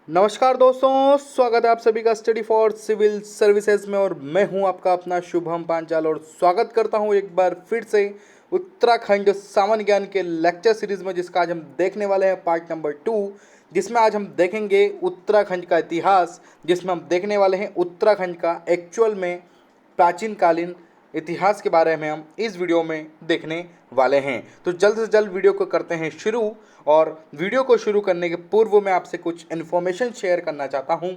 नमस्कार दोस्तों, स्वागत है आप सभी का स्टडी फॉर सिविल सर्विसेज में। और मैं हूं आपका अपना शुभम पांचाल और स्वागत करता हूं एक बार फिर से उत्तराखंड सामान्य ज्ञान के लेक्चर सीरीज में, जिसका आज हम देखने वाले हैं पार्ट नंबर 2, जिसमें आज हम देखेंगे उत्तराखंड का इतिहास, जिसमें हम देखने वाले हैं उत्तराखंड का एक्चुअल में प्राचीन कालीन इतिहास के बारे में हम इस वीडियो में देखने वाले हैं। तो जल्द से जल्द वीडियो को करते हैं शुरू। और वीडियो को शुरू करने के पूर्व मैं आपसे कुछ इन्फॉर्मेशन शेयर करना चाहता हूं।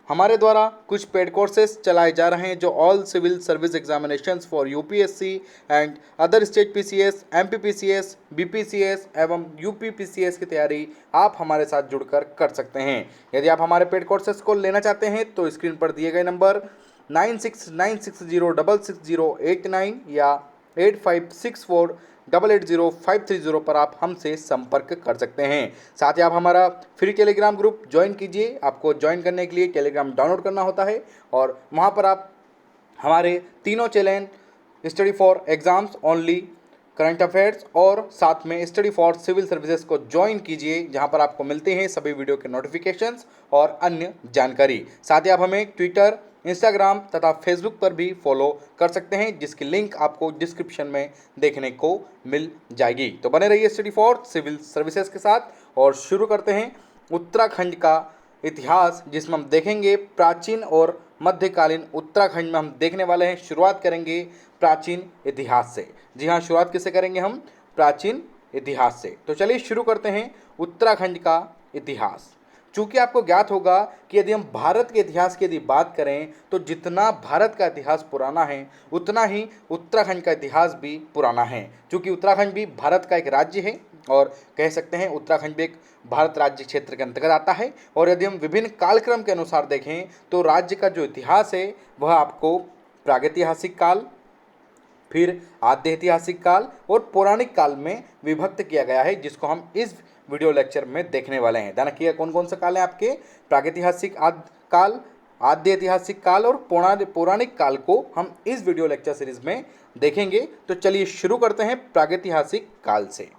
हमारे द्वारा कुछ पेड कोर्सेज चलाए जा रहे हैं जो all civil service examinations for UPSC and other state PCS, MPPCS, BPCS एवं यूपीपीसीएस की तैयारी आप हमारे साथ जुड़कर कर सकते हैं। यदि आप हमारे पेड कोर्सेज को लेना चाहते हैं तो स्क्रीन पर दिए गए नंबर 9696066089 या 8564880530 पर आप हमसे संपर्क कर सकते हैं। साथ ही आप हमारा फ्री टेलीग्राम ग्रुप ज्वाइन कीजिए। आपको ज्वाइन करने के लिए टेलीग्राम डाउनलोड करना होता है और वहां पर आप हमारे तीनों channel study for exams only, current affairs और साथ में स्टडी फॉर सिविल सर्विसेज को ज्वाइन कीजिए, जहां पर आपको मिलते हैं सभी वीडियो के नोटिफिकेशंस और अन्य जानकारी। साथ ही आप हमें ट्विटर, इंस्टाग्राम तथा फेसबुक पर भी फॉलो कर सकते हैं, जिसकी लिंक आपको डिस्क्रिप्शन में देखने को मिल जाएगी। तो बने रहिए स्टडी फॉर सिविल सर्विसेज के साथ और शुरू करते हैं उत्तराखंड का इतिहास, जिसमें हम देखेंगे प्राचीन और मध्यकालीन उत्तराखंड में हम देखने वाले हैं। शुरुआत करेंगे प्राचीन इतिहास से। जी हाँ, शुरुआत किससे करेंगे हम? प्राचीन इतिहास से। तो चलिए शुरू करते हैं उत्तराखंड का इतिहास। चूँकि आपको ज्ञात होगा कि यदि हम भारत के इतिहास की यदि बात करें तो जितना भारत का इतिहास पुराना है उतना ही उत्तराखंड का इतिहास भी पुराना है। चूँकि उत्तराखंड भी भारत का एक राज्य है और कह सकते हैं उत्तराखंड भी एक भारत राज्य क्षेत्र के अंतर्गत आता है। और यदि हम विभिन्न कालक्रम के अनुसार देखें तो राज्य का जो इतिहास है वह आपको प्रागैतिहासिक काल, फिर आद्य ऐतिहासिक काल और पौराणिक काल में विभक्त किया गया है, जिसको हम इस वीडियो लेक्चर में देखने वाले हैं। ध्यान रखिएगा कौन कौन सा काल है आपके? प्रागैतिहासिक काल, आद्य ऐतिहासिक काल और पौराणिक काल को हम इस वीडियो लेक्चर सीरीज में देखेंगे। तो चलिए शुरू करते हैं प्रागैतिहासिक काल से।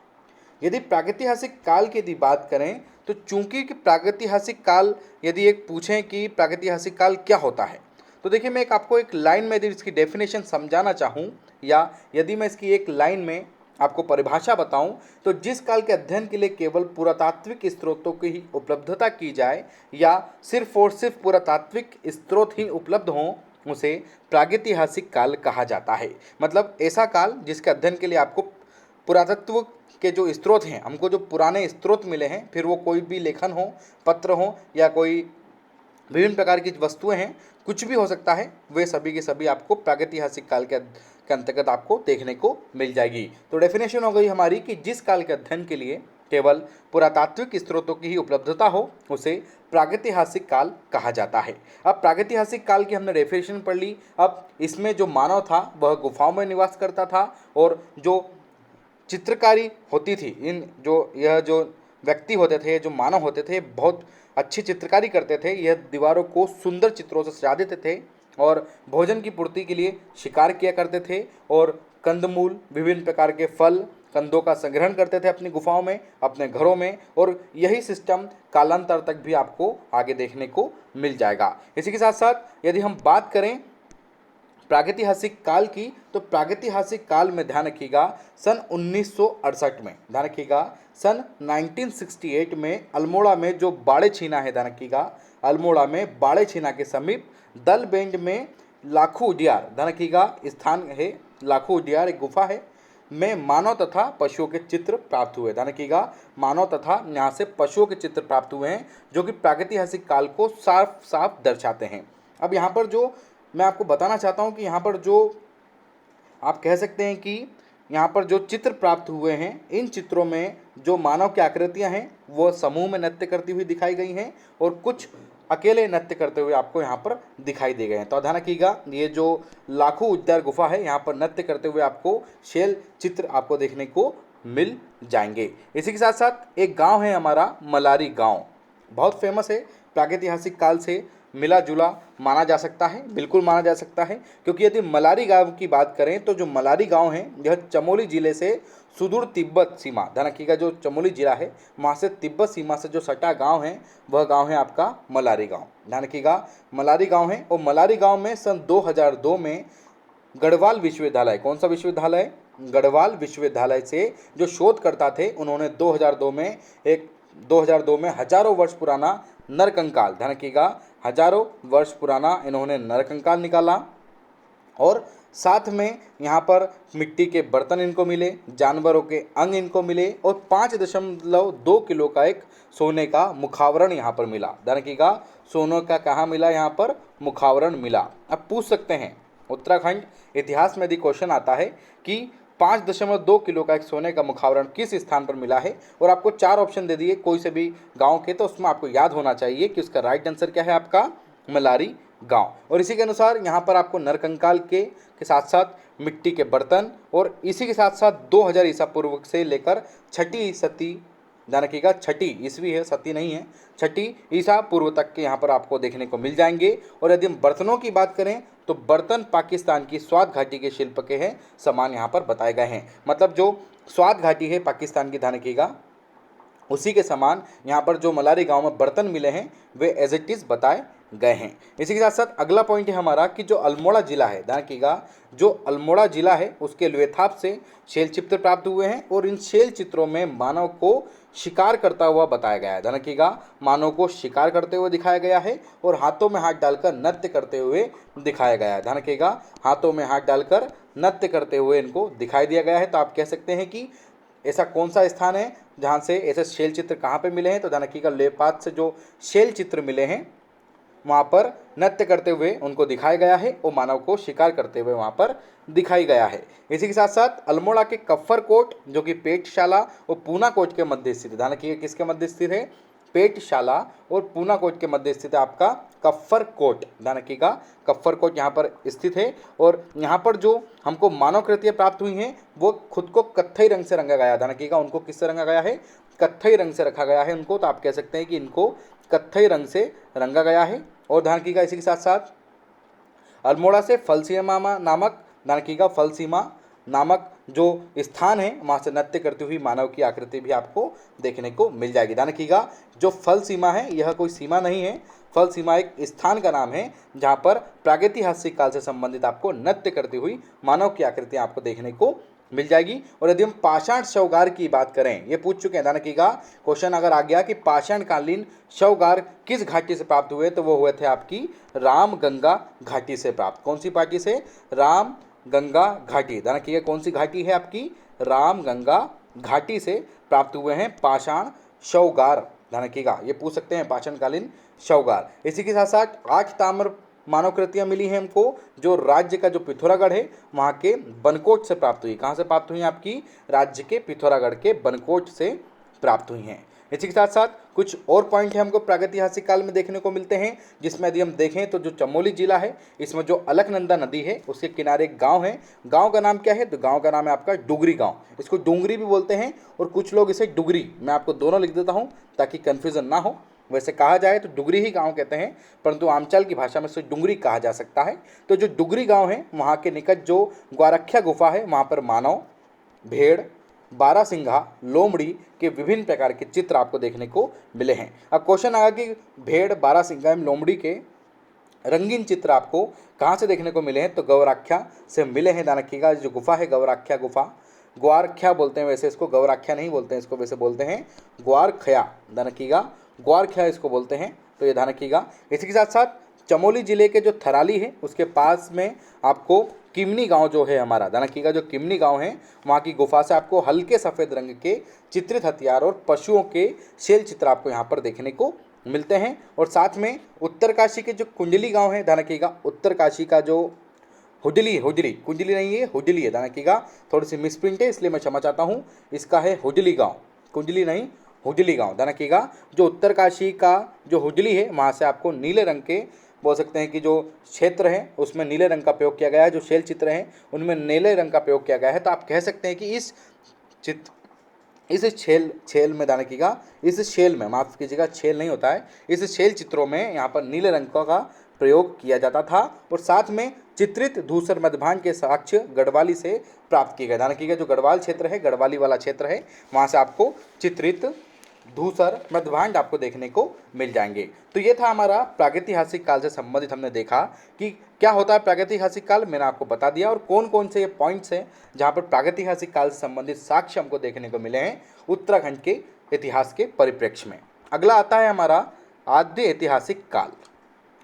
यदि प्रागैतिहासिक काल की यदि बात करें तो चूंकि कि प्रागैतिहासिक काल यदि एक पूछें कि प्रागैतिहासिक काल क्या होता है, तो देखिए मैं आपको एक लाइन में यदि इसकी डेफिनेशन समझाना चाहूँ या यदि मैं इसकी एक लाइन में आपको परिभाषा बताऊं तो जिस काल के अध्ययन के लिए केवल पुरातात्विक स्रोतों की ही उपलब्धता की जाए या सिर्फ और सिर्फ पुरातात्विक स्रोत ही उपलब्ध हों, उसे प्रागैतिहासिक काल कहा जाता है। मतलब ऐसा काल जिसके अध्ययन के लिए आपको पुरातत्व के जो स्रोत हैं, हमको जो पुराने स्रोत मिले हैं, फिर वो कोई भी लेखन हो, पत्र हो या कोई विभिन्न प्रकार की वस्तुएं हैं, कुछ भी हो सकता है, वे सभी के सभी आपको प्रागैतिहासिक काल के अंतर्गत आपको देखने को मिल जाएगी। तो डेफिनेशन हो गई हमारी कि जिस काल के अध्ययन के लिए केवल पुरातात्विक स्रोतों की ही उपलब्धता हो उसे प्रागैतिहासिक काल कहा जाता है। अब प्रागैतिहासिक काल की हमने डेफिनेशन पढ़ ली। अब इसमें जो मानव था वह गुफाओं में निवास करता था और जो चित्रकारी होती थी, यह जो व्यक्ति होते थे, जो मानव होते थे, बहुत अच्छी चित्रकारी करते थे। यह दीवारों को सुंदर चित्रों से सजा देते थे और भोजन की पूर्ति के लिए शिकार किया करते थे और कंदमूल, विभिन्न प्रकार के फल, कंदों का संग्रहण करते थे अपनी गुफाओं में, अपने घरों में। और यही सिस्टम कालांतर तक भी आपको आगे देखने को मिल जाएगा। इसी के साथ साथ यदि हम बात करें प्रागैतिहासिक काल की, तो प्रागैतिहासिक काल में ध्यान रखिएगा सन 1968 में, ध्यान रखिएगा सन 1968 में अल्मोड़ा में जो बाड़े छीना है, ध्यान रखिएगा अल्मोड़ा में बाड़े छीना के समीप दलबेंड में लाखू उडियार, ध्यान रखिएगा स्थान है लाखू उडियार, एक गुफा है, में मानव तथा पशुओं के चित्र प्राप्त हुए। ध्यान रखिएगा मानव तथा यहाँ से पशुओं के चित्र प्राप्त हुए हैं, जो कि प्रागैतिहासिक काल को साफ साफ दर्शाते हैं। अब यहाँ पर जो मैं आपको बताना चाहता हूँ कि यहाँ पर जो आप कह सकते हैं कि यहाँ पर जो चित्र प्राप्त हुए हैं, इन चित्रों में जो मानव की आकृतियाँ हैं वो समूह में नृत्य करती हुई दिखाई गई हैं और कुछ अकेले नृत्य करते हुए आपको यहाँ पर दिखाई दे गए हैं। तो ध्यान रखिएगा ये जो लाखू उद्यार गुफा है, यहाँ पर नृत्य करते हुए आपको शैल चित्र आपको देखने को मिल जाएंगे। इसी के साथ साथ एक गाँव है हमारा मलारी गाँव, बहुत फेमस है, प्रागैतिहासिक काल से मिला जुला माना जा सकता है, बिल्कुल माना जा सकता है। क्योंकि यदि मलारी गांव की बात करें तो जो मलारी गांव है यह चमोली जिले से सुदूर तिब्बत सीमा, ध्यान रखिएगा, जो चमोली जिला है वहाँ से तिब्बत सीमा से जो सटा गांव है वह गांव है आपका मलारी गांव। ध्यान रखिएगा, मलारी गांव है। और मलारी गांव में सन 2002 में गढ़वाल विश्वविद्यालय, कौन सा विश्वविद्यालय, गढ़वाल विश्वविद्यालय से जो शोधकर्ता थे उन्होंने 2002 में हजारों वर्ष पुराना नरकंकाल, ध्यान रखिएगा, हजारों वर्ष पुराना इन्होंने नरकंकाल निकाला। और साथ में यहाँ पर मिट्टी के बर्तन इनको मिले, जानवरों के अंग इनको मिले और 5.2 किलो का एक सोने का मुखावरण यहाँ पर मिला। ध्यान रखिएगा, सोने का कहाँ मिला, यहाँ पर मुखावरण मिला। अब पूछ सकते हैं उत्तराखंड इतिहास में यदि क्वेश्चन आता है कि 5.2 किलो का एक सोने का मुखावरण किस स्थान पर मिला है, और आपको 4 ऑप्शन दे दिए कोई से भी गांव के, तो उसमें आपको याद होना चाहिए कि उसका राइट आंसर क्या है, आपका मलारी गांव। और इसी के अनुसार यहाँ पर आपको नरकंकाल के साथ साथ मिट्टी के बर्तन और इसी के साथ साथ 2000 ईसा पूर्व से लेकर छठी सती, ध्यान रखिएगा छठी ईस्वी है, सती नहीं है, छठी ईसा पूर्व तक के यहाँ पर आपको देखने को मिल जाएंगे। और यदि हम बर्तनों की बात करें तो बर्तन पाकिस्तान की स्वात घाटी के शिल्प के हैं समान यहाँ पर बताए गए हैं। मतलब जो स्वात घाटी है पाकिस्तान की, ध्यान रखिएगा, उसी के समान यहाँ पर जो मलारी गांव में बर्तन मिले हैं वे एज इट इज़ बताए गए हैं। इसी के साथ साथ अगला पॉइंट है हमारा कि जो अल्मोड़ा जिला है, ध्यान रखिएगा, जो अल्मोड़ा जिला है उसके लोथाप से शैल चित्र प्राप्त हुए हैं और इन शैल चित्रों में मानव को शिकार करता हुआ बताया गया है। ध्यान रखिएगा, मानव को शिकार करते हुए दिखाया गया है और हाथों में हाथ डालकर नृत्य करते हुए दिखाया गया है। ध्यान रखिएगा, हाथों में हाथ डालकर नृत्य करते हुए इनको दिखाई दिया गया है। तो आप कह सकते हैं कि ऐसा कौन सा स्थान है जहाँ से ऐसे शैल चित्र कहाँ पे मिले हैं, तो ध्यान रखिएगा लेपात से जो शैल चित्र मिले हैं वहाँ पर नृत्य करते हुए उनको दिखाया गया है और मानव को शिकार करते हुए वहाँ पर दिखाई गया है। इसी के साथ साथ अल्मोड़ा के कफ्फर कोट जो कि पेटशाला और पूना कोट के मध्य स्थित है, ध्यान रखिएगा किसके मध्य स्थित है, पेटशाला और पूना कोट के मध्य स्थित है आपका कफ्फर कोट। ध्यान रखिएगा, कफ्फर कोट यहाँ पर स्थित है और यहाँ पर जो हमको मानव कृतियाँ प्राप्त हुई हैं वो खुद को कत्थई रंग से रंगा गया। ध्यान रखिएगा, उनको किससे रंगा गया है, कत्थई रंग से रखा गया है उनको। तो आप कह सकते हैं कि इनको कत्थई रंग से रंगा गया है। और ध्यान रखिएगा इसी के साथ साथ अल्मोड़ा से फलसीमा नामक, ध्यान रखिएगा फलसीमा नामक जो स्थान है वहाँ से नृत्य करती हुई मानव की आकृति भी आपको देखने को मिल जाएगी। ध्यान रखिएगा, जो फल सीमा है यह कोई सीमा नहीं है, फल सीमा एक स्थान का नाम है जहाँ पर प्रागैतिहासिक काल से संबंधित आपको नृत्य करती हुई मानव की आकृतियाँ आपको देखने को मिल जाएगी। और यदि हम पाषाण शवगार की बात करें, ये पूछ चुके हैं, ध्यान रखिएगा क्वेश्चन अगर आ गया कि पाषाणकालीन शवगार किस घाटी से प्राप्त हुए, तो वो हुए थे आपकी राम गंगा घाटी से प्राप्त। कौन सी पार्टी से, राम गंगा घाटी। ध्यान रखिएगा कौन सी घाटी है आपकी, राम गंगा घाटी से प्राप्त हुए हैं पाषाण शवगार। ध्यान रखिएगा, ये पूछ सकते हैं पाषाणकालीन शवगार। इसी के साथ साथ 8 ताम्र मानव कृतियाँ मिली हैं हमको जो राज्य का जो पिथौरागढ़ है वहाँ के बनकोट से प्राप्त हुई। कहाँ से प्राप्त हुई, आपकी राज्य के पिथौरागढ़ के बनकोट से प्राप्त हुई हैं। इसी के साथ साथ कुछ और पॉइंट है हमको प्रागैतिहासिक काल में देखने को मिलते हैं, जिसमें यदि हम देखें तो जो चमोली जिला है इसमें जो अलकनंदा नदी है उसके किनारे एक गांव है। गांव का नाम क्या है, तो गांव का नाम है आपका डुगरी गांव। इसको डुंगरी भी बोलते हैं और कुछ लोग इसे डुगरी, मैं आपको दोनों लिख देता हूँ ताकि कन्फ्यूज़न ना हो। वैसे कहा जाए तो डुगरी ही गांव कहते हैं, परंतु आमचाल की भाषा में इसे डुंगरी कहा जा सकता है। तो जो डुगरी गांव है वहाँ के निकट जो ग्वारख्या गुफा है वहाँ पर मानव, भेड़, बारहसिंघा, लोमड़ी के विभिन्न प्रकार के चित्र आपको देखने को मिले हैं। अब क्वेश्चन आया कि भेड़, बारहसिंघा एवं लोमड़ी के रंगीन चित्र आपको कहाँ से देखने को मिले हैं, तो गौराख्या से मिले हैं। ध्यान रखिएगा, जो गुफा है गौराख्या गुफा, ग्वारख्या बोलते हैं वैसे इसको, गौराख्या नहीं बोलते हैं इसको, वैसे बोलते हैं ग्वारख्या। ध्यान रखिएगा, ग्वारख्या इसको बोलते हैं, तो ये ध्यान रखिएगा। इसी के साथ साथ चमोली जिले के जो थराली है उसके पास में आपको किमनी गांव जो है हमारा, ध्यान रखिएगा जो किमनी गांव है वहाँ की गुफा से आपको हल्के सफ़ेद रंग के चित्रित हथियार और पशुओं के शैल चित्र आपको यहाँ पर देखने को मिलते हैं। और साथ में उत्तरकाशी के जो कुंडली गांव है, ध्यान रखिएगा उत्तरकाशी का जो हुडली कुंडली नहीं है, हुडली है, ध्यान रखिएगा थोड़ी सी मिसप्रिंट है इसलिए मैं क्षमा चाहता हूँ, इसका है हुडली गाँव, कुंडली नहीं हुडली गाँव। ध्यान रखिएगा जो उत्तरकाशी का जो हुडली है वहाँ से आपको नीले रंग के, बोल सकते हैं कि जो क्षेत्र है उसमें नीले रंग का प्रयोग किया गया है, जो शैल चित्र हैं उनमें नीले रंग का प्रयोग किया गया है। तो आप कह सकते हैं कि इस छेल में, ध्यान रखिएगा इस शैल में, माफ़ कीजिएगा छेल नहीं होता है, इस शैल चित्रों में यहाँ पर नीले रंग का प्रयोग किया जाता था और साथ में चित्रित धूसर मध्यभाग के साक्ष्य गढ़वाली से प्राप्त किए गए। ध्यान रखिएगा, जो गढ़वाल क्षेत्र है, गढ़वाली वाला क्षेत्र है, वहाँ से आपको चित्रित धूसर मध्यभाग आपको देखने को मिल जाएंगे। तो ये था हमारा प्रागैतिहासिक काल से संबंधित, हमने देखा कि क्या होता है प्रागैतिहासिक काल, मैंने आपको बता दिया, और कौन कौन से ये पॉइंट्स हैं जहाँ पर प्रागैतिहासिक काल से संबंधित साक्ष्य हमको देखने को मिले हैं उत्तराखंड के इतिहास के परिप्रेक्ष्य में। अगला आता है हमारा आद्य ऐतिहासिक काल।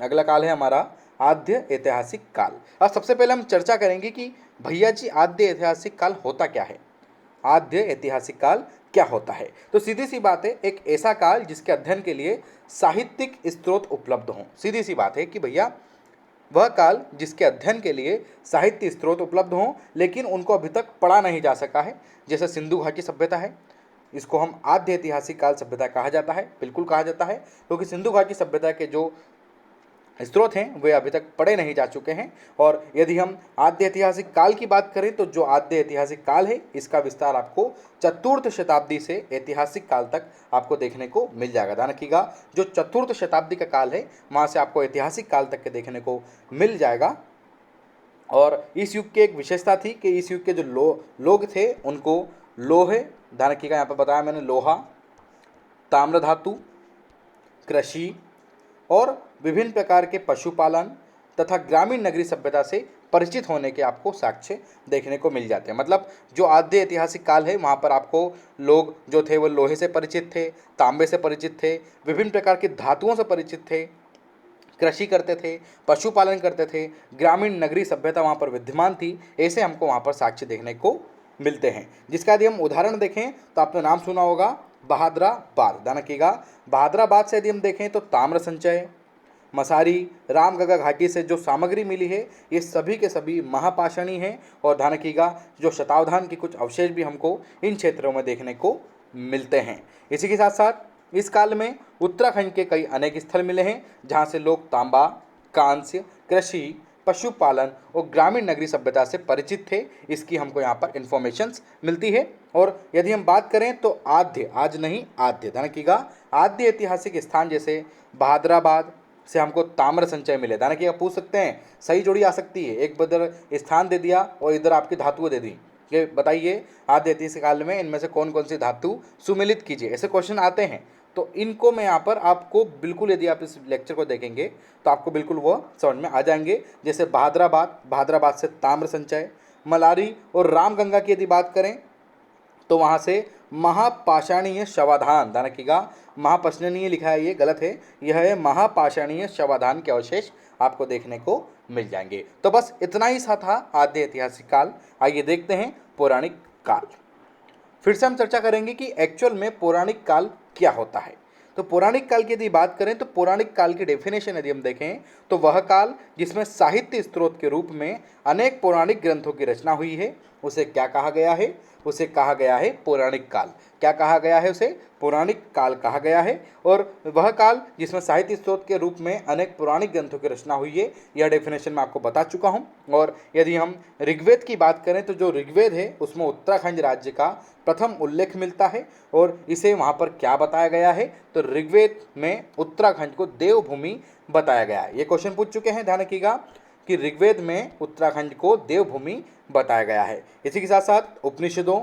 अगला काल है हमारा आद्य ऐतिहासिक काल। अब सबसे पहले हम चर्चा करेंगे कि भैया जी आद्य ऐतिहासिक काल होता क्या है, आद्य ऐतिहासिक काल क्या होता है। तो सीधी सी बात है, एक ऐसा काल जिसके अध्ययन के लिए साहित्यिक स्रोत उपलब्ध हों। सीधी सी बात है कि भैया वह काल जिसके अध्ययन के लिए साहित्य स्रोत उपलब्ध हों लेकिन उनको अभी तक पढ़ा नहीं जा सका है। जैसे सिंधु घाटी सभ्यता है, इसको हम आद्य ऐतिहासिक काल सभ्यता कहा जाता है, बिल्कुल कहा जाता है, क्योंकि सिंधु घाटी सभ्यता के जो स्रोत हैं वे अभी तक पढ़े नहीं जा चुके हैं। और यदि हम आद्य ऐतिहासिक काल की बात करें तो जो आद्य ऐतिहासिक काल है इसका विस्तार आपको चतुर्थ शताब्दी से ऐतिहासिक काल तक आपको देखने को मिल जाएगा। ध्यान रखिएगा, जो चतुर्थ शताब्दी का काल है वहाँ से आपको ऐतिहासिक काल तक के देखने को मिल जाएगा। और इस युग की एक विशेषता थी कि इस युग के जो लोग थे उनको लोहे, ध्यान रखिएगा यहाँ पर बताया मैंने, लोहा, ताम्र धातु, कृषि और विभिन्न प्रकार के पशुपालन तथा ग्रामीण नगरी सभ्यता से परिचित होने के आपको साक्ष्य देखने को मिल जाते हैं। मतलब जो आद्य ऐतिहासिक काल है वहाँ पर आपको लोग जो थे वो लोहे से परिचित थे, तांबे से परिचित थे, विभिन्न प्रकार की धातुओं से परिचित थे, कृषि करते थे, पशुपालन करते थे, ग्रामीण नगरी सभ्यता वहाँ पर विद्यमान थी। ऐसे हमको वहाँ पर साक्ष्य देखने को मिलते हैं। जिसका यदि हम उदाहरण देखें तो आपने नाम सुना होगा बहादराबाद। ध्यान रखिएगा, बहादराबाद से यदि हम देखें तो ताम्र संचय, मसारी, रामगंगा घाटी से जो सामग्री मिली है ये सभी के सभी महापाषाणी हैं। और ध्यान रखिएगा, जो शतावधान के कुछ अवशेष भी हमको इन क्षेत्रों में देखने को मिलते हैं। इसी के साथ साथ इस काल में उत्तराखंड के कई अनेक स्थल मिले हैं जहाँ से लोग तांबा, कांस्य, कृषि, पशुपालन और ग्रामीण नगरी सभ्यता से परिचित थे। इसकी हमको यहाँ पर इंफॉर्मेशंस मिलती है। और यदि हम बात करें तो आद्य, आज नहीं आद्य, ध्यान रखिएगा, आद्य ऐतिहासिक स्थान जैसे बहादराबाद से हमको ताम्र संचय मिले। ध्यान रखिएगा, पूछ सकते हैं, सही जोड़ी आ सकती है, एक बदर स्थान दे दिया और इधर आपकी धातुएं दे दी कि बताइए आद्य ऐतिहासिक काल में इनमें से कौन कौन सी धातु सुमेलित कीजिए। ऐसे क्वेश्चन आते हैं तो इनको मैं यहाँ पर आपको बिल्कुल, यदि आप इस लेक्चर को देखेंगे तो आपको बिल्कुल वो समझ में आ जाएंगे। जैसे बहादराबाद से ताम्र संचय, मलारी और रामगंगा की यदि बात करें तो वहाँ से महापाषाणीय शवाधान, ध्यान रखिएगा, महापाषाणीय लिखा है ये गलत है, यह है महापाषाणीय शवाधान के अवशेष आपको देखने को मिल जाएंगे। तो बस इतना ही सा था आद्य ऐतिहासिक काल। आइए देखते हैं पौराणिक काल। फिर से हम चर्चा करेंगे कि एक्चुअल में पौराणिक काल क्या होता है। तो पौराणिक काल की यदि बात करें तो पौराणिक काल की डेफिनेशन यदि हम देखें तो वह काल जिसमें साहित्य स्रोत के रूप में अनेक पौराणिक ग्रंथों की रचना हुई है उसे क्या कहा गया है, उसे कहा गया है पौराणिक काल। क्या कहा गया है, उसे पौराणिक काल कहा गया है। और वह काल जिसमें साहित्य स्रोत के रूप में अनेक पौराणिक ग्रंथों की रचना हुई है, यह डेफिनेशन मैं आपको बता चुका हूँ। और यदि हम ऋग्वेद की बात करें तो जो ऋग्वेद है उसमें उत्तराखंड राज्य का प्रथम उल्लेख मिलता है। और इसे वहाँ पर क्या बताया गया है, तो ऋग्वेद में उत्तराखंड को देवभूमि बताया गया है। ये क्वेश्चन पूछ चुके हैं, ध्यान रखिएगा कि ऋग्वेद में उत्तराखंड को देवभूमि बताया गया है। इसी के साथ साथ उपनिषदों,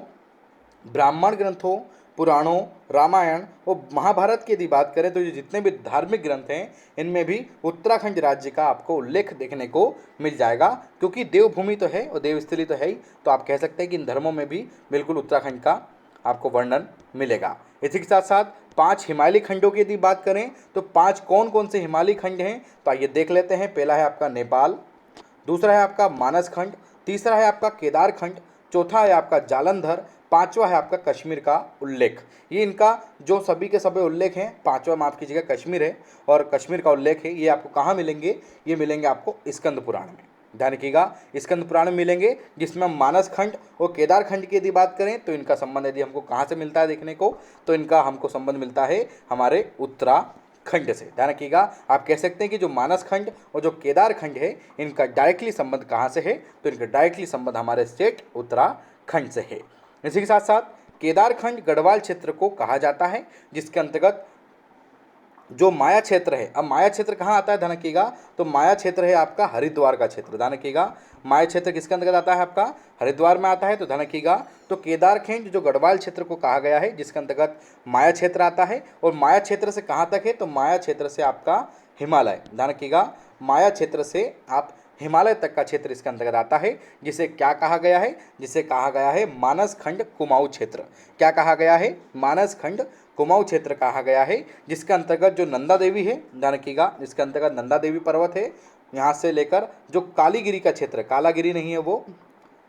ब्राह्मण ग्रंथों, पुराणों, रामायण और महाभारत की यदि बात करें तो ये जितने भी धार्मिक ग्रंथ हैं इनमें भी उत्तराखंड राज्य का आपको उल्लेख देखने को मिल जाएगा। क्योंकि देवभूमि तो है और देवस्थली तो है ही, तो आप कह सकते हैं कि इन धर्मों में भी बिल्कुल उत्तराखंड का आपको वर्णन मिलेगा। इसी के साथ साथ 5 हिमालयी खंडों की यदि बात करें तो 5 कौन कौन से हिमालयी खंड हैं, तो आइए देख लेते हैं। पहला है आपका नेपाल, दूसरा है आपका मानस खंड, तीसरा है आपका केदार खंड, चौथा है आपका जालंधर, पांचवा है आपका कश्मीर का उल्लेख। ये इनका जो सभी के सभी उल्लेख हैं, पांचवा माफ कीजिएगा कश्मीर है और कश्मीर का उल्लेख है, ये आपको कहाँ मिलेंगे, ये मिलेंगे आपको स्कंद पुराण में। ध्यान रखिएगा, स्कंद पुराण में मिलेंगे, जिसमें हम मानस खंड और केदार खंड की यदि बात करें तो इनका संबंध यदि हमको कहाँ से मिलता है देखने को, तो इनका हमको संबंध मिलता है हमारे उत्तराखंड से। ध्यान रखिएगा, आप कह सकते हैं कि जो मानस खंड और जो केदार खंड है इनका डायरेक्टली संबंध कहाँ से है, तो इनका डायरेक्टली संबंध हमारे स्टेट उत्तराखंड से है। इसी के साथ साथ केदारखंड गढ़वाल क्षेत्र को कहा जाता है, जिसके अंतर्गत जो माया क्षेत्र है, अब माया क्षेत्र कहाँ आता है ध्यान रखिएगा, तो माया क्षेत्र है आपका हरिद्वार का क्षेत्र। ध्यान रखिएगा माया क्षेत्र किसके अंतर्गत आता है, आपका हरिद्वार में आता है। तो ध्यान रखिएगा तो केदारखंड जो गढ़वाल क्षेत्र को कहा गया है जिसके अंतर्गत माया क्षेत्र आता है। और माया क्षेत्र से कहाँ तक है, तो माया क्षेत्र से आपका हिमालय। ध्यान रखिएगा माया क्षेत्र से आप हिमालय तक का क्षेत्र इसके अंतर्गत आता है, जिसे क्या कहा गया है, जिसे कहा गया है मानस खंड कुमाऊं क्षेत्र। क्या कहा गया है, मानस खंड कुमाऊं क्षेत्र कहा गया है, जिसके अंतर्गत जो नंदा देवी है, ध्यान रखिएगा इसके अंतर्गत नंदा देवी पर्वत है, यहाँ से लेकर जो कालीगिरी का क्षेत्र, कालागिरी नहीं है वो,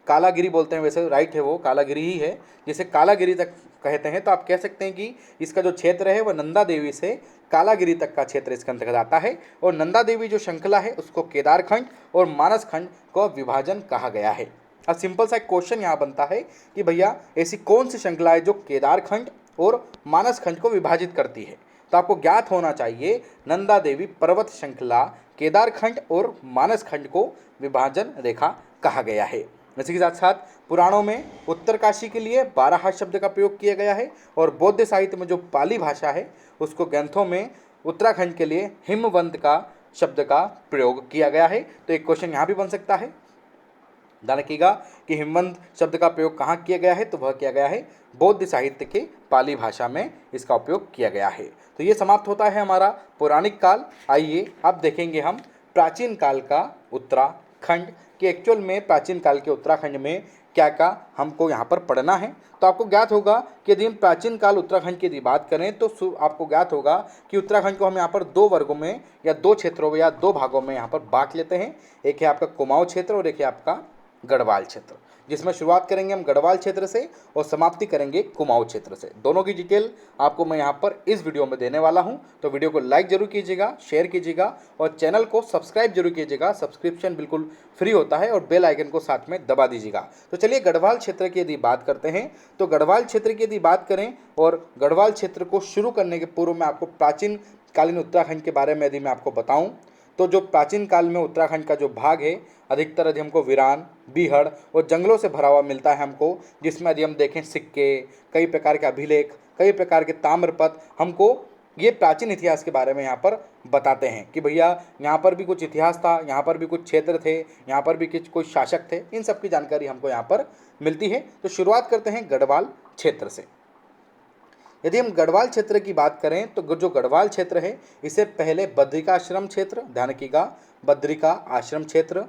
कालागिरी बोलते हैं वैसे, राइट है वो कालागिरी ही है, जिसे कालागिरी तक कहते हैं। तो आप कह सकते हैं कि इसका जो क्षेत्र है वह नंदा देवी से कालागिरी तक का क्षेत्र इसके अंतर्गत आता है। और नंदा देवी जो श्रृंखला है उसको केदारखंड और मानस खंड को विभाजन कहा गया है। अब सिंपल सा एक क्वेश्चन यहाँ बनता है कि भैया ऐसी कौन सी श्रृंखला है जो केदारखंड और मानस खंड को विभाजित करती है। तो आपको ज्ञात होना चाहिए नंदा देवी पर्वत श्रृंखला केदारखंड और मानस खंड को विभाजन रेखा कहा गया है। इसी के साथ साथ पुराणों में उत्तरकाशी के लिए बाराहा शब्द का प्रयोग किया गया है और बौद्ध साहित्य में जो पाली भाषा है उसको ग्रंथों में उत्तराखंड के लिए हिमवंत का शब्द का प्रयोग किया गया है। तो एक क्वेश्चन यहाँ भी बन सकता है, ध्यान रखिएगा कि हिमवंत शब्द का प्रयोग कहाँ किया गया है, तो वह किया गया है बौद्ध साहित्य के पाली भाषा में इसका उपयोग किया गया है। तो ये समाप्त होता है हमारा पौराणिक काल। आइए अब देखेंगे हम प्राचीन काल का उत्तराखंड कि एक्चुअल में प्राचीन काल के उत्तराखंड में क्या क्या हमको यहाँ पर पढ़ना है। तो आपको ज्ञात होगा कि यदि हम प्राचीन काल उत्तराखंड की यदि बात करें तो आपको ज्ञात होगा कि उत्तराखंड को हम यहाँ पर दो वर्गों में या दो क्षेत्रों में या दो भागों में यहाँ पर बांट लेते हैं। एक है आपका कुमाऊं क्षेत्र और एक है आपका गढ़वाल क्षेत्र, जिसमें शुरुआत करेंगे हम गढ़वाल क्षेत्र से और समाप्ति करेंगे कुमाऊं क्षेत्र से। दोनों की डिटेल आपको मैं यहाँ पर इस वीडियो में देने वाला हूँ। तो वीडियो को लाइक जरूर कीजिएगा, शेयर कीजिएगा और चैनल को सब्सक्राइब जरूर कीजिएगा। सब्सक्रिप्शन बिल्कुल फ्री होता है और बेल आइकन को साथ में दबा दीजिएगा। तो चलिए गढ़वाल क्षेत्र की यदि बात करते हैं तो गढ़वाल क्षेत्र की यदि बात करें और गढ़वाल क्षेत्र को शुरू करने के पूर्व में आपको प्राचीन कालीन उत्तराखंड के बारे में यदि मैं आपको बताऊँ तो जो प्राचीन काल में उत्तराखंड का जो भाग है अधिकतर यदि हमको वीरान, बीहड़ और जंगलों से भरा हुआ मिलता है हमको, जिसमें यदि हम देखें सिक्के, कई प्रकार के अभिलेख, कई प्रकार के ताम्रपत्र हमको ये प्राचीन इतिहास के बारे में यहाँ पर बताते हैं कि भैया यहाँ पर भी कुछ इतिहास था, यहाँ पर भी कुछ क्षेत्र थे, यहाँ पर भी कुछ शासक थे। इन सब की जानकारी हमको यहाँ पर मिलती है। तो शुरुआत करते हैं गढ़वाल क्षेत्र से। यदि हम गढ़वाल क्षेत्र की बात करें तो जो गढ़वाल क्षेत्र है इसे पहले बद्रिकाश्रम क्षेत्र, ध्यान रखिएगा बद्रिका आश्रम क्षेत्र,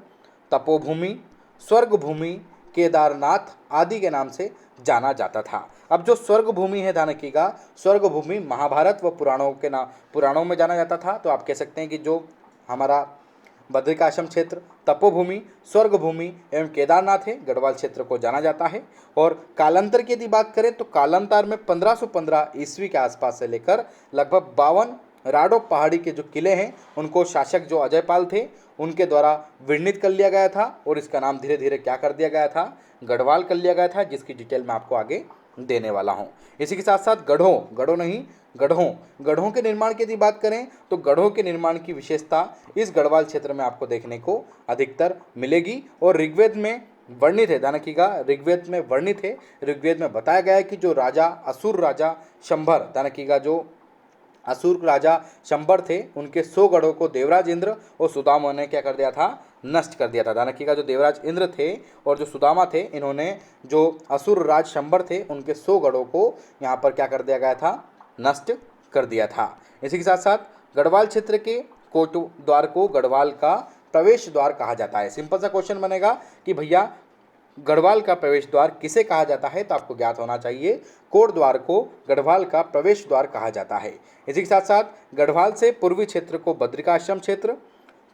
तपोभूमि, स्वर्ग भूमि, केदारनाथ आदि के नाम से जाना जाता था। अब जो स्वर्ग भूमि है ध्यान रखिएगा, स्वर्ग भूमि महाभारत व पुराणों में जाना जाता था। तो आप कह सकते हैं कि जो हमारा बद्रिकाश्रम क्षेत्र, तपोभूमि, स्वर्ग भूमि एवं केदारनाथ है गढ़वाल क्षेत्र को जाना जाता है। और कालांतर की यदि बात करें तो कालांतर में 1515 ईस्वी के आसपास से लेकर लगभग 52 राडो पहाड़ी के जो किले हैं उनको शासक जो अजयपाल थे उनके द्वारा विनिर्मित कर लिया गया था और इसका नाम धीरे धीरे क्या कर दिया गया था, गढ़वाल कर लिया गया था, जिसकी डिटेल मैं आपको आगे देने वाला हूँ। इसी के साथ साथ गढ़ों के निर्माण की यदि बात करें तो गढ़ों के निर्माण की विशेषता इस गढ़वाल क्षेत्र में आपको देखने को अधिकतर मिलेगी। और ऋग्वेद में वर्णित है, ध्यान रखिएगा ऋग्वेद में वर्णित है, ऋग्वेद में बताया गया है कि जो राजा असुर राजा शंभर, ध्यान रखिएगा जो असुर राजा शंबर थे उनके 100 गढ़ों को देवराज इंद्र और सुदामा ने क्या कर दिया था, नष्ट कर दिया था। ध्यान रखिएगा जो देवराज इंद्र थे और जो सुदामा थे इन्होंने जो असुर राज शंबर थे उनके 100 गढ़ों को यहाँ पर क्या कर दिया गया था, नष्ट कर दिया था। इसी के साथ साथ गढ़वाल क्षेत्र के कोट द्वार को गढ़वाल का प्रवेश द्वार कहा जाता है। सिंपल सा क्वेश्चन बनेगा कि भैया गढ़वाल का प्रवेश द्वार किसे कहा जाता है, तो आपको ज्ञात होना चाहिए कोट द्वार को गढ़वाल का प्रवेश द्वार कहा जाता है। इसी के साथ साथ गढ़वाल से पूर्वी क्षेत्र को बद्रिकाश्रम क्षेत्र,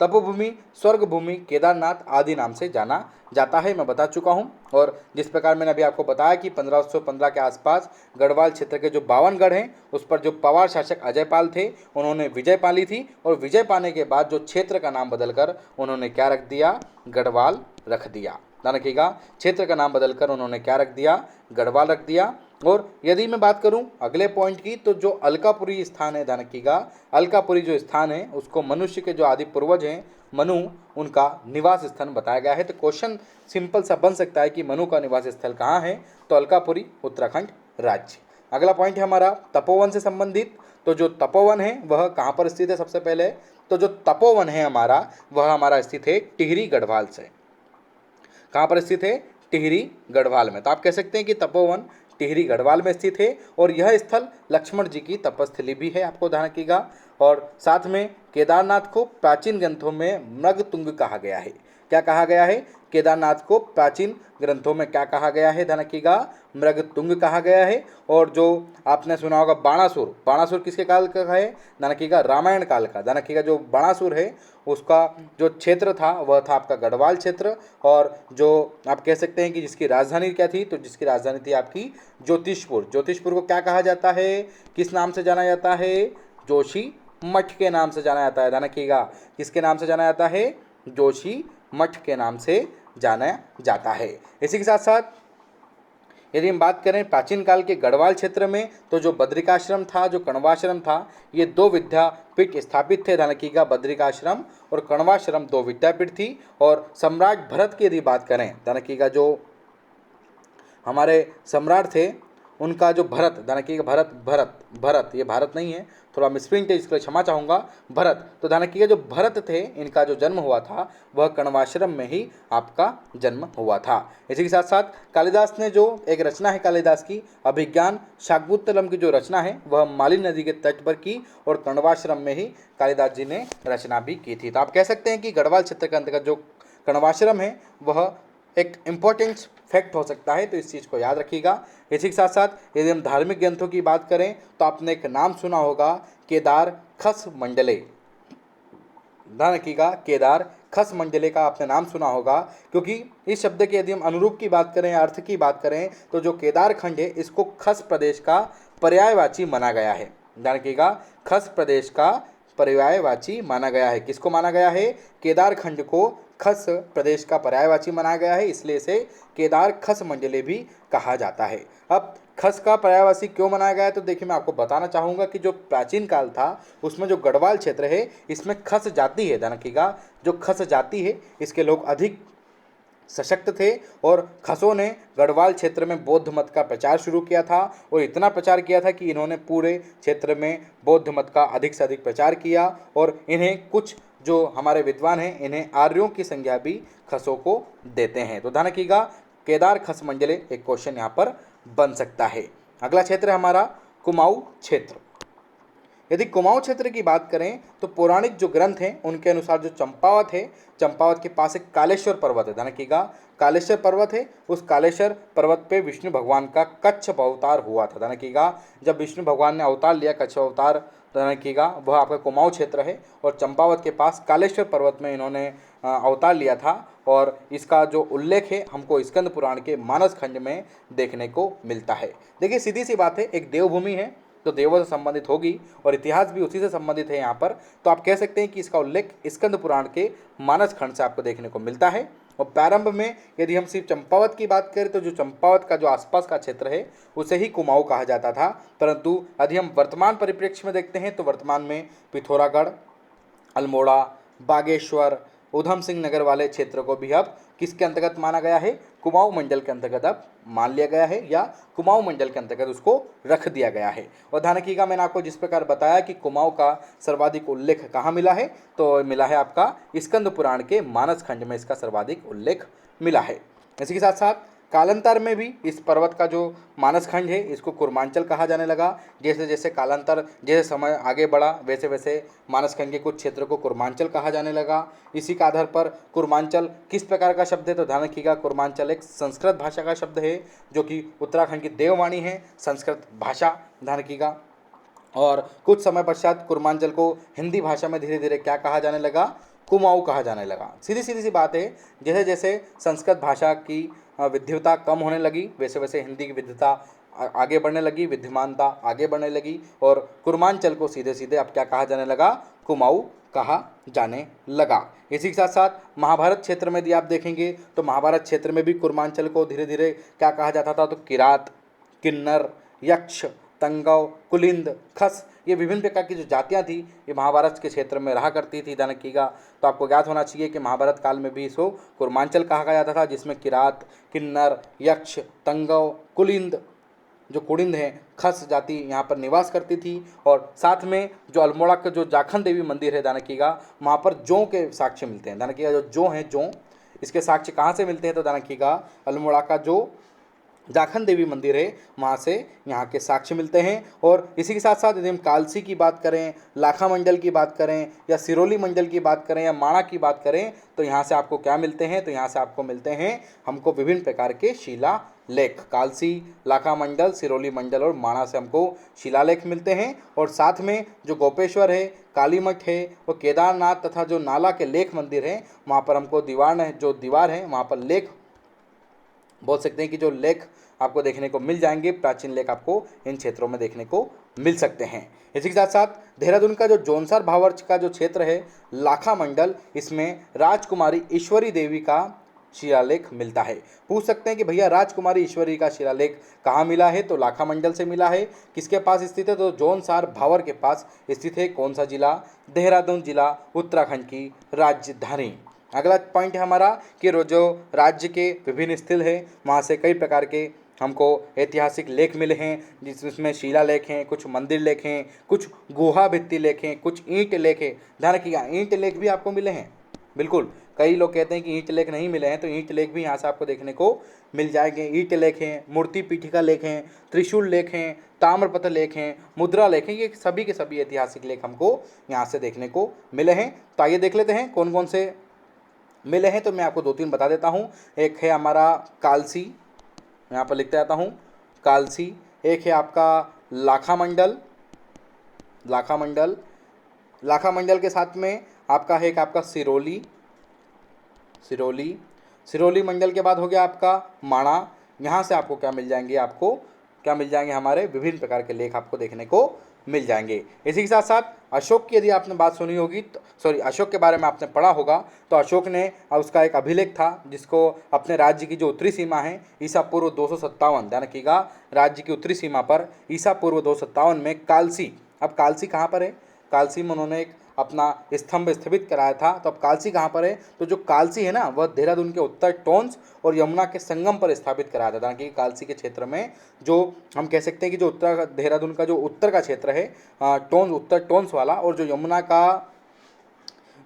तपोभूमि, स्वर्ग भूमि, केदारनाथ आदि नाम से जाना जाता है, मैं बता चुका हूं। और जिस प्रकार मैंने अभी आपको बताया कि 1515 के आसपास गढ़वाल क्षेत्र के जो 52 गढ़ हैं उस पर जो पवार शासक अजयपाल थे उन्होंने विजय पाली थी और विजय पाने के बाद जो क्षेत्र का नाम बदलकर उन्होंने क्या रख दिया, गढ़वाल रख दिया। ध्यान रखिएगा क्षेत्र का नाम बदलकर उन्होंने क्या रख दिया, गढ़वाल रख दिया। और यदि मैं बात करूं अगले पॉइंट की तो जो अलकापुरी स्थान है, ध्यान रखिएगा अलकापुरी जो स्थान है उसको मनुष्य के जो आदि पूर्वज हैं मनु, उनका निवास स्थान बताया गया है। तो क्वेश्चन सिंपल सा बन सकता है कि मनु का निवास स्थल कहाँ है, तो अलकापुरी उत्तराखंड राज्य। अगला पॉइंट है हमारा तपोवन से संबंधित। तो जो तपोवन है वह कहाँ पर स्थित है सबसे पहले? तो जो तपोवन है हमारा, वह हमारा स्थित है टिहरी गढ़वाल से। कहाँ पर स्थित है? टिहरी गढ़वाल में। तो आप कह सकते हैं कि तपोवन टिहरी गढ़वाल में स्थित है और यह स्थल लक्ष्मण जी की तपस्थली भी है, आपको ध्यान रखिएगा। और साथ में केदारनाथ को प्राचीन ग्रंथों में मृगतुंग कहा गया है। क्या कहा गया है? केदारनाथ को प्राचीन ग्रंथों में क्या कहा गया है? ध्यान रखिएगा, मृगतुंग कहा गया है। और जो आपने सुना होगा बाणासुर, बाणासुर किसके काल का है? ध्यान रखिएगा, रामायण काल का। ध्यान रखिएगा, जो बाणासुर है उसका जो क्षेत्र था वह था आपका गढ़वाल क्षेत्र। और जो आप कह सकते हैं कि जिसकी राजधानी क्या थी? तो जिसकी राजधानी थी आपकी ज्योतिषपुर। ज्योतिषपुर को क्या कहा जाता है? किस नाम से जाना जाता है? जोशी मठ के नाम से जाना जाता है। ध्यान रखिएगा, किसके नाम से जाना जाता है? जोशी मठ के नाम से जाना जाता है। इसी के साथ साथ यदि हम बात करें प्राचीन काल के गढ़वाल क्षेत्र में, तो जो बद्रिकाश्रम था, जो कण्वाश्रम था, ये 2 विद्यापीठ स्थापित थे। ध्यान रखिएगा, बद्रिकाश्रम और कण्वाश्रम 2 विद्यापीठ थी। और सम्राट भरत की यदि बात करें, ध्यान रखिएगा, जो हमारे सम्राट थे उनका जो भरत, ध्यान रखिएगा, भरत भरत भरत, ये भारत नहीं है, थोड़ा मिसप्रिंट है, इसके लिए क्षमा चाहूँगा, भरत। तो ध्यान रखिएगा, जो भरत थे इनका जो जन्म हुआ था वह कण्वाश्रम में ही आपका जन्म हुआ था। इसी के साथ साथ कालिदास ने जो एक रचना है कालिदास की, अभिज्ञान शाकुंतलम की जो रचना है वह मालिनी नदी के तट पर की और कण्वाश्रम में ही कालिदास जी ने रचना भी की थी। तो आप कह सकते हैं कि गढ़वाल क्षेत्र के अंतर्गत जो कण्वाश्रम है वह एक इम्पोर्टेंट फैक्ट हो सकता है, तो इस चीज़ को याद रखिएगा। इसी के साथ साथ यदि हम धार्मिक ग्रंथों की बात करें तो आपने एक नाम सुना होगा, केदार खस मंडले। ध्यान रखिएगा, केदार खस मंडले का आपने नाम सुना होगा, क्योंकि इस शब्द के यदि हम अनुरूप की बात करें, अर्थ की बात करें, तो जो केदार खंड है इसको खस प्रदेश का पर्यायवाची माना गया है। ध्यान रखिएगा, खस प्रदेश का पर्यायवाची माना गया है। किसको माना गया है? केदार खंड को खस प्रदेश का पर्यायवाची माना गया है, इसलिए इसे केदार खस मंडले भी कहा जाता है। अब खस का पर्यायवाची क्यों बनाया गया है? तो देखिए, मैं आपको बताना चाहूँगा कि जो प्राचीन काल था उसमें जो गढ़वाल क्षेत्र है इसमें खस जाति है। ध्यान रखिएगा, जो खस जाति है इसके लोग अधिक सशक्त थे और खसों ने गढ़वाल क्षेत्र में बौद्ध मत का प्रचार शुरू किया था और इतना प्रचार किया था कि इन्होंने पूरे क्षेत्र में बौद्ध मत का अधिक से अधिक प्रचार किया। और इन्हें कुछ जो हमारे विद्वान हैं इन्हें आर्यों की संज्ञा भी खसों को देते हैं। तो ध्यान रखिएगा, केदार खस मंडले एक क्वेश्चन यहाँ पर बन सकता है। अगला क्षेत्र है हमारा कुमाऊं क्षेत्र। यदि कुमाऊं क्षेत्र की बात करें तो पौराणिक जो ग्रंथ हैं उनके अनुसार जो चंपावत है, चंपावत के पास एक कालेश्वर पर्वत है। ध्यान रखिएगा, कालेश्वर पर्वत है, उस कालेश्वर पर्वत पे विष्णु भगवान का कच्छप अवतार हुआ था। ध्यान रखिएगा, जब विष्णु भगवान ने अवतार लिया कच्छप अवतार, ध्यान रखिएगा, वह आपका कुमाऊं क्षेत्र है और चंपावत के पास कालेश्वर पर्वत में इन्होंने अवतार लिया था। और इसका जो उल्लेख है हमको स्कंद पुराण के मानस खंड में देखने को मिलता है। देखिए, सीधी सी बात है, एक देवभूमि है तो देवों से संबंधित होगी और इतिहास भी उसी से संबंधित है यहाँ पर। तो आप कह सकते हैं कि इसका उल्लेख स्कंद पुराण के मानस खंड से आपको देखने को मिलता है। और प्रारंभ में यदि हम सिर्फ चंपावत की बात करें तो जो चंपावत का जो आसपास का क्षेत्र है उसे ही कुमाऊं कहा जाता था, परंतु यदि हम वर्तमान परिप्रेक्ष्य में देखते हैं तो वर्तमान में पिथौरागढ़, अल्मोड़ा, बागेश्वर, उधम सिंह नगर वाले क्षेत्र को भी अब किसके अंतर्गत माना गया है? कुमाऊं मंडल के अंतर्गत अब मान लिया गया है या कुमाऊं मंडल के अंतर्गत उसको रख दिया गया है। और ध्यान रखिएगा, मैंने आपको जिस प्रकार बताया कि कुमाऊं का सर्वाधिक उल्लेख कहाँ मिला है, तो मिला है आपका स्कंद पुराण के मानस खंड में इसका सर्वाधिक उल्लेख मिला है। इसी के साथ साथ कालांतर में भी इस पर्वत का जो मानस खंड है इसको कुर्मांचल कहा जाने लगा। जैसे जैसे कालांतर, जैसे समय आगे बढ़ा वैसे वैसे मानस खंड के कुछ क्षेत्र को कुर्मांचल कहा जाने लगा। इसी के आधार पर कुर्मांचल किस प्रकार का शब्द है? तो ध्यान रखिएगा, कुर्मांचल एक संस्कृत भाषा का शब्द है जो कि उत्तराखंड की देववाणी है, संस्कृत भाषा। ध्यान रखिएगा, और कुछ समय पश्चात कुर्मांचल को हिंदी भाषा में धीरे धीरे क्या कहा जाने लगा? कुमाऊं कहा जाने लगा। सीधी सीधी सी बात है, जैसे जैसे संस्कृत भाषा की विद्वता कम होने लगी वैसे वैसे हिंदी की विद्वता आगे बढ़ने लगी, विद्यमानता आगे बढ़ने लगी और कुर्मांचल को सीधे सीधे अब क्या कहा जाने लगा? कुमाऊं कहा जाने लगा। इसी के साथ साथ महाभारत क्षेत्र में यदि आप देखेंगे तो महाभारत क्षेत्र में भी कुर्मांचल को धीरे धीरे क्या कहा जाता था? तो किरात, किन्नर, यक्ष, तंगव, कुलिंद, खस, ये विभिन्न प्रकार की जो जातियाँ थी ये महाभारत के क्षेत्र में रहा करती थी। ध्यान रखिएगा, तो आपको ज्ञात होना चाहिए कि महाभारत काल में भी इसको कुर्मांचल कहा जाता था, जिसमें किरात, किन्नर, यक्ष, तंगव, कुलिंद, जो कुड़िंद हैं, खस जाति यहाँ पर निवास करती थी। और साथ में जो अल्मोड़ा का जो जाखन देवी मंदिर है ध्यान रखिएगा, वहाँ पर जौ के साक्ष्य मिलते हैं। ध्यान रखिएगा, जो जौ हैं, जौ, इसके साक्ष्य कहाँ से मिलते हैं तो ध्यान रखिएगा, अल्मोड़ा का जो जाखन देवी मंदिर है वहाँ से यहाँ के साक्ष्य मिलते हैं। और इसी के साथ साथ यदि हम कालसी की बात करें, लाखा मंडल की बात करें, या सिरोली मंडल की बात करें, या माणा की बात करें, तो यहाँ से आपको क्या मिलते हैं, तो यहाँ से आपको मिलते हैं हमको विभिन्न प्रकार के शिलालेख। कालसी, लाखा मंडल, सिरोली मंडल और माणा से हमको शिलालेख मिलते हैं। और साथ में जो गोपेश्वर है, कालीमठ है, और केदारनाथ तथा जो नाला के लेख मंदिर हैं, वहाँ पर हमको दीवार है वहाँ पर लेख बोल सकते हैं कि जो लेख आपको देखने को मिल जाएंगे, प्राचीन लेख आपको इन क्षेत्रों में देखने को मिल सकते हैं। इसी के साथ साथ देहरादून का जो जौनसार भावर्च का जो क्षेत्र है, लाखा मंडल, इसमें राजकुमारी ईश्वरी देवी का शिलालेख मिलता है। पूछ सकते हैं कि भैया राजकुमारी ईश्वरी का शिलालेख कहाँ मिला है, तो लाखा मंडल से मिला है। किसके पास स्थित है, तो जौनसार भावर के पास स्थित है। कौन सा जिला, देहरादून जिला, उत्तराखंड की राजधानी। अगला पॉइंट है हमारा कि जो राज्य के विभिन्न स्थल है वहाँ से कई प्रकार के हमको ऐतिहासिक लेख मिले हैं, जिसमें शिलालेख हैं, कुछ मंदिर लेख हैं, कुछ गुहा भित्ति लेख हैं, कुछ ईंट लेख हैं। ध्यान रखिएगा, ईंट लेख भी आपको मिले हैं। बिल्कुल, कई लोग कहते हैं कि ईंट लेख नहीं मिले हैं, तो ईंट लेख भी यहाँ से आपको देखने को मिल जाएंगे। ईंट लेख हैं, मूर्ति पीठिका लेख हैं, त्रिशूल लेख हैं, ताम्रपत्र लेख हैं, मुद्रा लेख हैं, ये सभी के सभी ऐतिहासिक लेख हमको यहाँ से देखने को मिले हैं। तो आइए देख लेते हैं कौन कौन से मिले हैं। तो मैं आपको 2-3 बता देता हूँ। एक है हमारा कालसी, यहाँ पर लिखते आता हूँ, कालसी। एक है आपका लाखा मंडल, लाखा मंडल के साथ में आपका है एक आपका सिरोली, सिरोली मंडल के बाद हो गया आपका माणा। यहाँ से आपको क्या मिल जाएंगे, आपको क्या मिल जाएंगे, हमारे विभिन्न प्रकार के लेख आपको देखने को मिल जाएंगे। इसी के साथ साथ अशोक की यदि आपने बात सुनी होगी, तो अशोक के बारे में आपने पढ़ा होगा, तो अशोक ने उसका एक अभिलेख था जिसको अपने राज्य की जो उत्तरी सीमा है, ईसा पूर्व 257, ध्यान रखिएगा, राज्य की उत्तरी सीमा पर ईसा पूर्व 257 में कालसी, अब कालसी कहाँ पर है, कालसी में उन्होंने एक अपना स्तंभ स्थापित कराया था। तो अब कालसी कहाँ पर है, तो जो कालसी है ना, वह देहरादून के उत्तर टोंस और यमुना के संगम पर स्थापित कराया था। ताकि कालसी के क्षेत्र में जो हम कह सकते हैं कि जो उत्तर देहरादून का जो उत्तर का क्षेत्र है, टोंस, उत्तर टोंस वाला, और जो यमुना का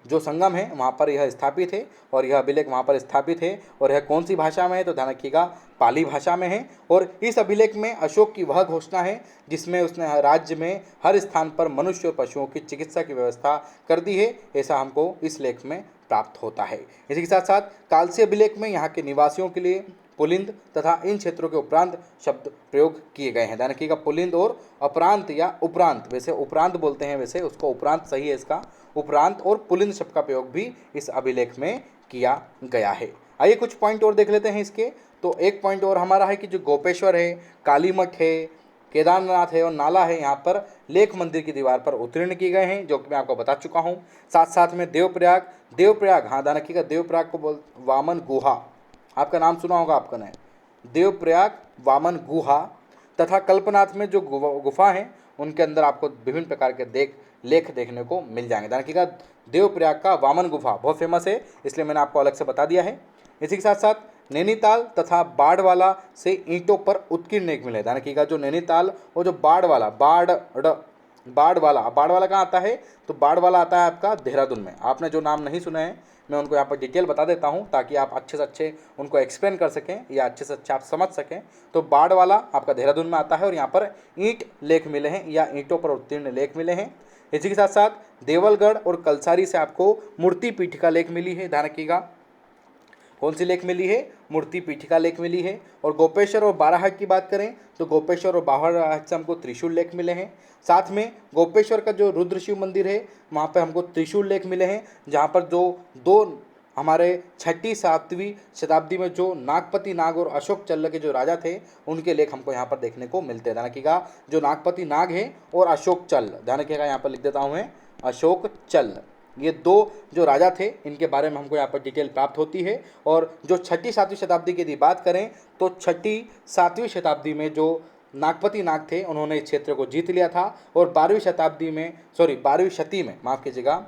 जो संगम है वहाँ पर यह स्थापित है, और यह अभिलेख वहाँ पर स्थापित है। और यह कौन सी भाषा में है, तो ध्यान रखिएगा, पाली भाषा में है। और इस अभिलेख में अशोक की वह घोषणा है जिसमें उसने राज्य में हर स्थान पर मनुष्य और पशुओं की चिकित्सा की व्यवस्था कर दी है, ऐसा हमको इस लेख में प्राप्त होता है। इसी के साथ साथ कालसी अभिलेख में यहाँ के निवासियों के लिए पुलिंद तथा इन क्षेत्रों के उपरांत शब्द प्रयोग किए गए हैं। ध्यान रखिएगा, पुलिंद और अपरांत या उपरांत, वैसे उपरांत बोलते हैं, वैसे उसको उपरांत सही है इसका, उपरांत और पुलिंद शब्द का प्रयोग भी इस अभिलेख में किया गया है। आइए कुछ पॉइंट और देख लेते हैं इसके। तो एक पॉइंट और हमारा है कि जो गोपेश्वर है, कालीमठ है, केदारनाथ है और नाला है, यहाँ पर लेख मंदिर की दीवार पर उत्तीर्ण किए गए हैं, जो कि मैं आपको बता चुका हूँ। साथ साथ में देवप्रयाग, हाँ ध्यान रखिएगा, देवप्रयाग को वामन गुहा, आपका नाम सुना होगा आपका ने, देवप्रयाग, वामन गुहा, तथा कल्पनाथ में जो गुफा हैं उनके अंदर आपको विभिन्न प्रकार के लेख देखने को मिल जाएंगे। ध्यान रखिएगा, देवप्रयाग का वामन गुफा बहुत फेमस है, इसलिए मैंने आपको अलग से बता दिया है। इसी के साथ साथ नैनीताल तथा बाढ़वाला से ईंटों पर उत्कीर्ण लेख मिले। ध्यान रखिएगा, जो नैनीताल और जो बाढ़वाला कहाँ आता है, तो बाढ़वाला आता है आपका देहरादून में। आपने जो नाम नहीं सुना है मैं उनको यहाँ पर डिटेल बता देता हूँ ताकि आप अच्छे से अच्छे उनको एक्सप्लेन कर सकें या अच्छे से अच्छे आप समझ सकें। तो बाढ़वाला आपका देहरादून में आता है और यहाँ पर ईंट लेख मिले हैं या ईंटों पर उत्तीर्ण लेख मिले हैं। इसी के साथ साथ देवलगढ़ और कलसारी से आपको मूर्ति पीठिका लेख मिली है। ध्यान रखिएगा, कौन सी लेख मिली है, मूर्ति पीठिका लेख मिली है। और गोपेश्वर और बाराहाट की बात करें तो गोपेश्वर और बाराहाट से हमको त्रिशूल लेख मिले हैं। साथ में गोपेश्वर का जो रुद्र शिव मंदिर है वहाँ पर हमको त्रिशूल लेख मिले हैं, जहाँ पर जो दो हमारे 6वीं 7वीं शताब्दी में जो नागपति नाग और अशोक चल्ल के जो राजा थे उनके लेख हमको यहाँ पर देखने को मिलते हैं। ध्यान रखिएगा, जो नागपति नाग है और अशोक चल्ल, ध्यान रखिएगा यहाँ पर लिख देता हूँ मैं, अशोक चल्ल, ये दो जो राजा थे इनके बारे में हमको यहाँ पर डिटेल प्राप्त होती है। और जो 6वीं 7वीं शताब्दी की यदि बात करें तो 6वीं 7वीं शताब्दी में जो नागपति नाग थे उन्होंने इस क्षेत्र को जीत लिया था। और 12वीं शती में माफ़ कीजिएगा,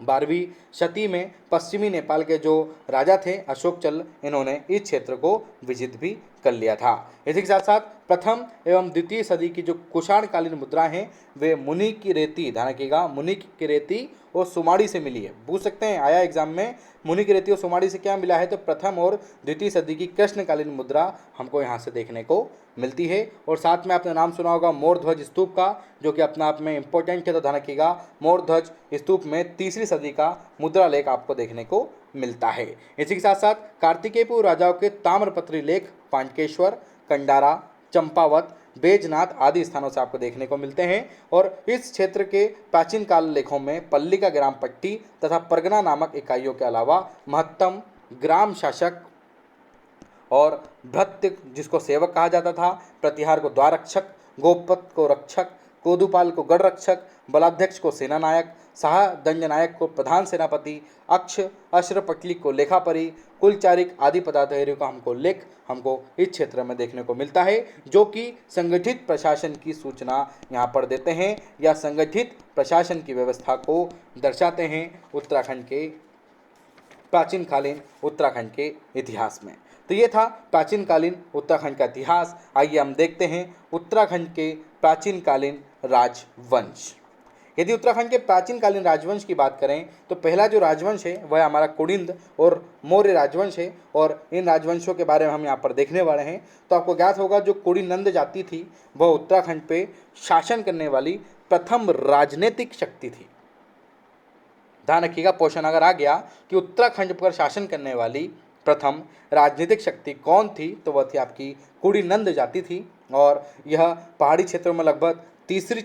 12वीं शती में पश्चिमी नेपाल के जो राजा थे अशोक चल्ल, इन्होंने इस क्षेत्र को विजित भी कर लिया था। इसी के साथ साथ प्रथम एवं द्वितीय सदी की जो कुषाणकालीन मुद्रा हैं वे मुनि की रेती, ध्यान रखिएगा, मुनि की रेती और सुमाड़ी से मिली है। पूछ सकते हैं आया एग्जाम में, मुनि की रेती और सुमाड़ी से क्या मिला है, तो प्रथम और द्वितीय सदी की कृष्णकालीन मुद्रा हमको यहाँ से देखने को मिलती है। और साथ में आपने नाम सुना होगा मोर ध्वज स्तूप का, जो कि अपने आप में इंपॉर्टेंट है, तो ध्यान रखिएगा मोर ध्वज स्तूप में तीसरी सदी का मुद्रा लेख आपको देखने को मिलता है। इसी के साथ साथ कार्तिकेयपुर राजाओं के ताम्रपत्री लेख पांडकेश्वर, कंडारा, चंपावत, बैजनाथ आदि स्थानों से आपको देखने को मिलते हैं। और इस क्षेत्र के प्राचीन काल लेखों में पल्लिका ग्राम पट्टी तथा परगना नामक इकाइयों के अलावा महत्तम, ग्राम शासक और भृत्य जिसको सेवक कहा जाता था, प्रतिहार को द्वाररक्षक, गोपत को रक्षक, कोदुपाल को गढ़ रक्षक, बलाध्यक्ष को सेना नायक, शाह दंड नायक को प्रधान सेनापति, अक्ष अश्रपटली को लेखापरी, कुलचारिक आदि पदाधिकारियों का हमको इस क्षेत्र में देखने को मिलता है, जो कि संगठित प्रशासन की सूचना यहाँ पर देते हैं या संगठित प्रशासन की व्यवस्था को दर्शाते हैं उत्तराखंड के प्राचीनकालीन उत्तराखंड के इतिहास में। तो ये था प्राचीनकालीन उत्तराखंड का इतिहास। आइए हम देखते हैं उत्तराखंड के प्राचीनकालीन राजवंश। यदि उत्तराखंड के प्राचीनकालीन राजवंश की बात करें तो पहला जो राजवंश है वह हमारा कुडिंद और मौर्य राजवंश है, और इन राजवंशों के बारे में हम यहाँ पर देखने वाले हैं। तो आपको ज्ञात होगा जो कुडिनंद जाति थी वह उत्तराखंड पे शासन करने वाली प्रथम राजनीतिक शक्ति थी। ध्यान रखिएगा, क्वेश्चन अगर आ गया कि उत्तराखंड पर शासन करने वाली प्रथम राजनीतिक शक्ति कौन थी, तो वह थी आपकी कुडिनंद जाति थी। और यह पहाड़ी क्षेत्रों में लगभग तीसरी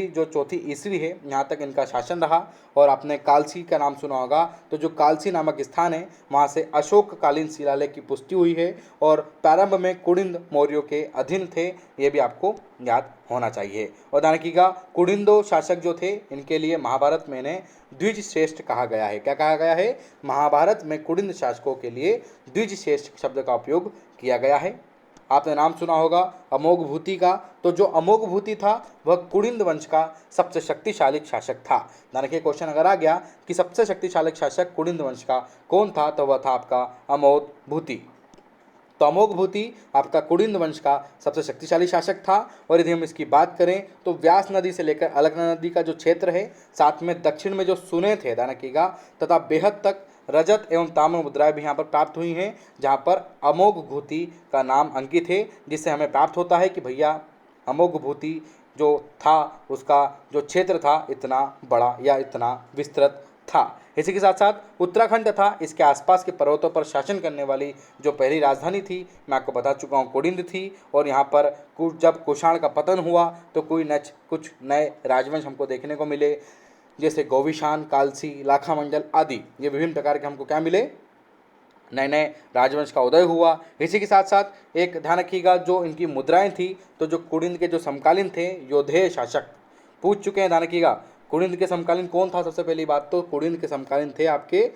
चौथी ईस्वी है, यहाँ तक इनका शासन रहा। और आपने कालसी का नाम सुना होगा, तो जो कालसी नामक स्थान है वहाँ से अशोककालीन शिलालेख की पुष्टि हुई है, और प्रारंभ में कुडिंद मौर्यों के अधीन थे, ये भी आपको याद होना चाहिए। और ध्यान रखिएगा, कुडिंदो शासक जो थे इनके लिए महाभारत में इन्हें द्विज श्रेष्ठ कहा गया है। क्या कहा गया है, महाभारत में कुडिंद शासकों के लिए द्विज श्रेष्ठ शब्द का उपयोग किया गया है। आपने नाम सुना होगा अमोघभूति का, तो जो अमोघभूति था वह कुडिंद वंश का सबसे शक्तिशाली शासक था। ध्यान रखिए, क्वेश्चन अगर आ गया कि सबसे शक्तिशाली शासक कुडिंद वंश का कौन था, तो वह था आपका अमोघभूति। तो अमोघभूति आपका कुडिंद वंश का सबसे शक्तिशाली शासक था। और यदि हम इसकी बात करें तो व्यास नदी से लेकर अलकनंदा नदी का जो क्षेत्र है, साथ में दक्षिण में जो सुने थे, ध्यान रखिएगा, तथा बेहद तक रजत एवं ताम्र मुद्राएं भी यहाँ पर प्राप्त हुई हैं, जहाँ पर अमोघभूति का नाम अंकित है, जिससे हमें प्राप्त होता है कि भैया अमोघभूति जो था उसका जो क्षेत्र था इतना बड़ा या इतना विस्तृत था। इसी के साथ साथ उत्तराखंड तथा इसके आसपास के पर्वतों पर शासन करने वाली जो पहली राजधानी थी, मैं आपको बता चुका हूँ, कुडिंद थी। और यहाँ पर जब कुषाण का पतन हुआ तो कुछ नए राजवंश हमको देखने को मिले, जैसे गौविशान, कालसी, लाखामंडल आदि। ये विभिन्न प्रकार के हमको क्या मिले, नए नए राजवंश का उदय हुआ। इसी के साथ साथ एक ध्यान रखिएगा, जो इनकी मुद्राएं थी, तो जो कुडिंद के जो समकालीन थे योधेय शासक, पूछ चुके हैं, ध्यान रखिएगा, कुडिंद के समकालीन कौन था। सबसे पहली बात तो कुडिंद के समकालीन थे आपके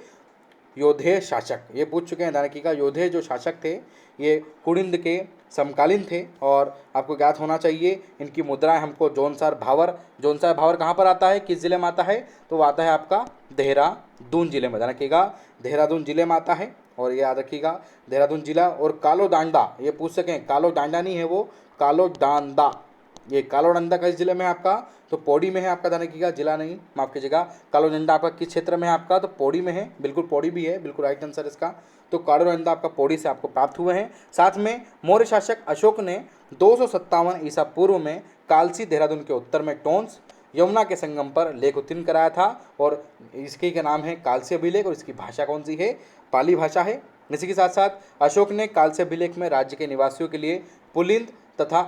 योधेय शासक, ये पूछ चुके हैं, ध्यान रखिएगा, योधेय जो शासक थे ये कुडिंद के समकालीन थे। और आपको ज्ञात होना चाहिए इनकी मुद्राएं हमको जौनसार भावर कहाँ पर आता है, किस जिले में आता है, तो वो आता है आपका देहरादून जिले में। ध्यान रखिएगा, देहरादून जिले में आता है। और ये याद रखिएगा देहरादून जिला। और कालो डांडा, ये पूछ सकें, कालो डांडा नहीं है वो, कालो डांदा, ये कालो डांडा किस जिले में है आपका, तो पौड़ी में है आपका। ध्यान रखिएगा, जिला नहीं, माफ कीजिएगा, कालो डांडा आपका किस क्षेत्र में है आपका, तो पौड़ी में है, बिल्कुल पौड़ी भी है, बिल्कुल राइट आंसर इसका। तो कालो डांडा आपका पौड़ी से आपको प्राप्त हुए हैं। साथ में मौर्य शासक अशोक ने 257 ईसा पूर्व में कालसी देहरादून के उत्तर में टोंस यमुना के संगम पर लेख उत्तीर्ण कराया था, और इसके का नाम है कालसी अभिलेख। और इसकी भाषा कौन सी है, पाली भाषा है। इसी के साथ साथ अशोक ने कालसी अभिलेख में राज्य के निवासियों के लिए पुलिंद तथा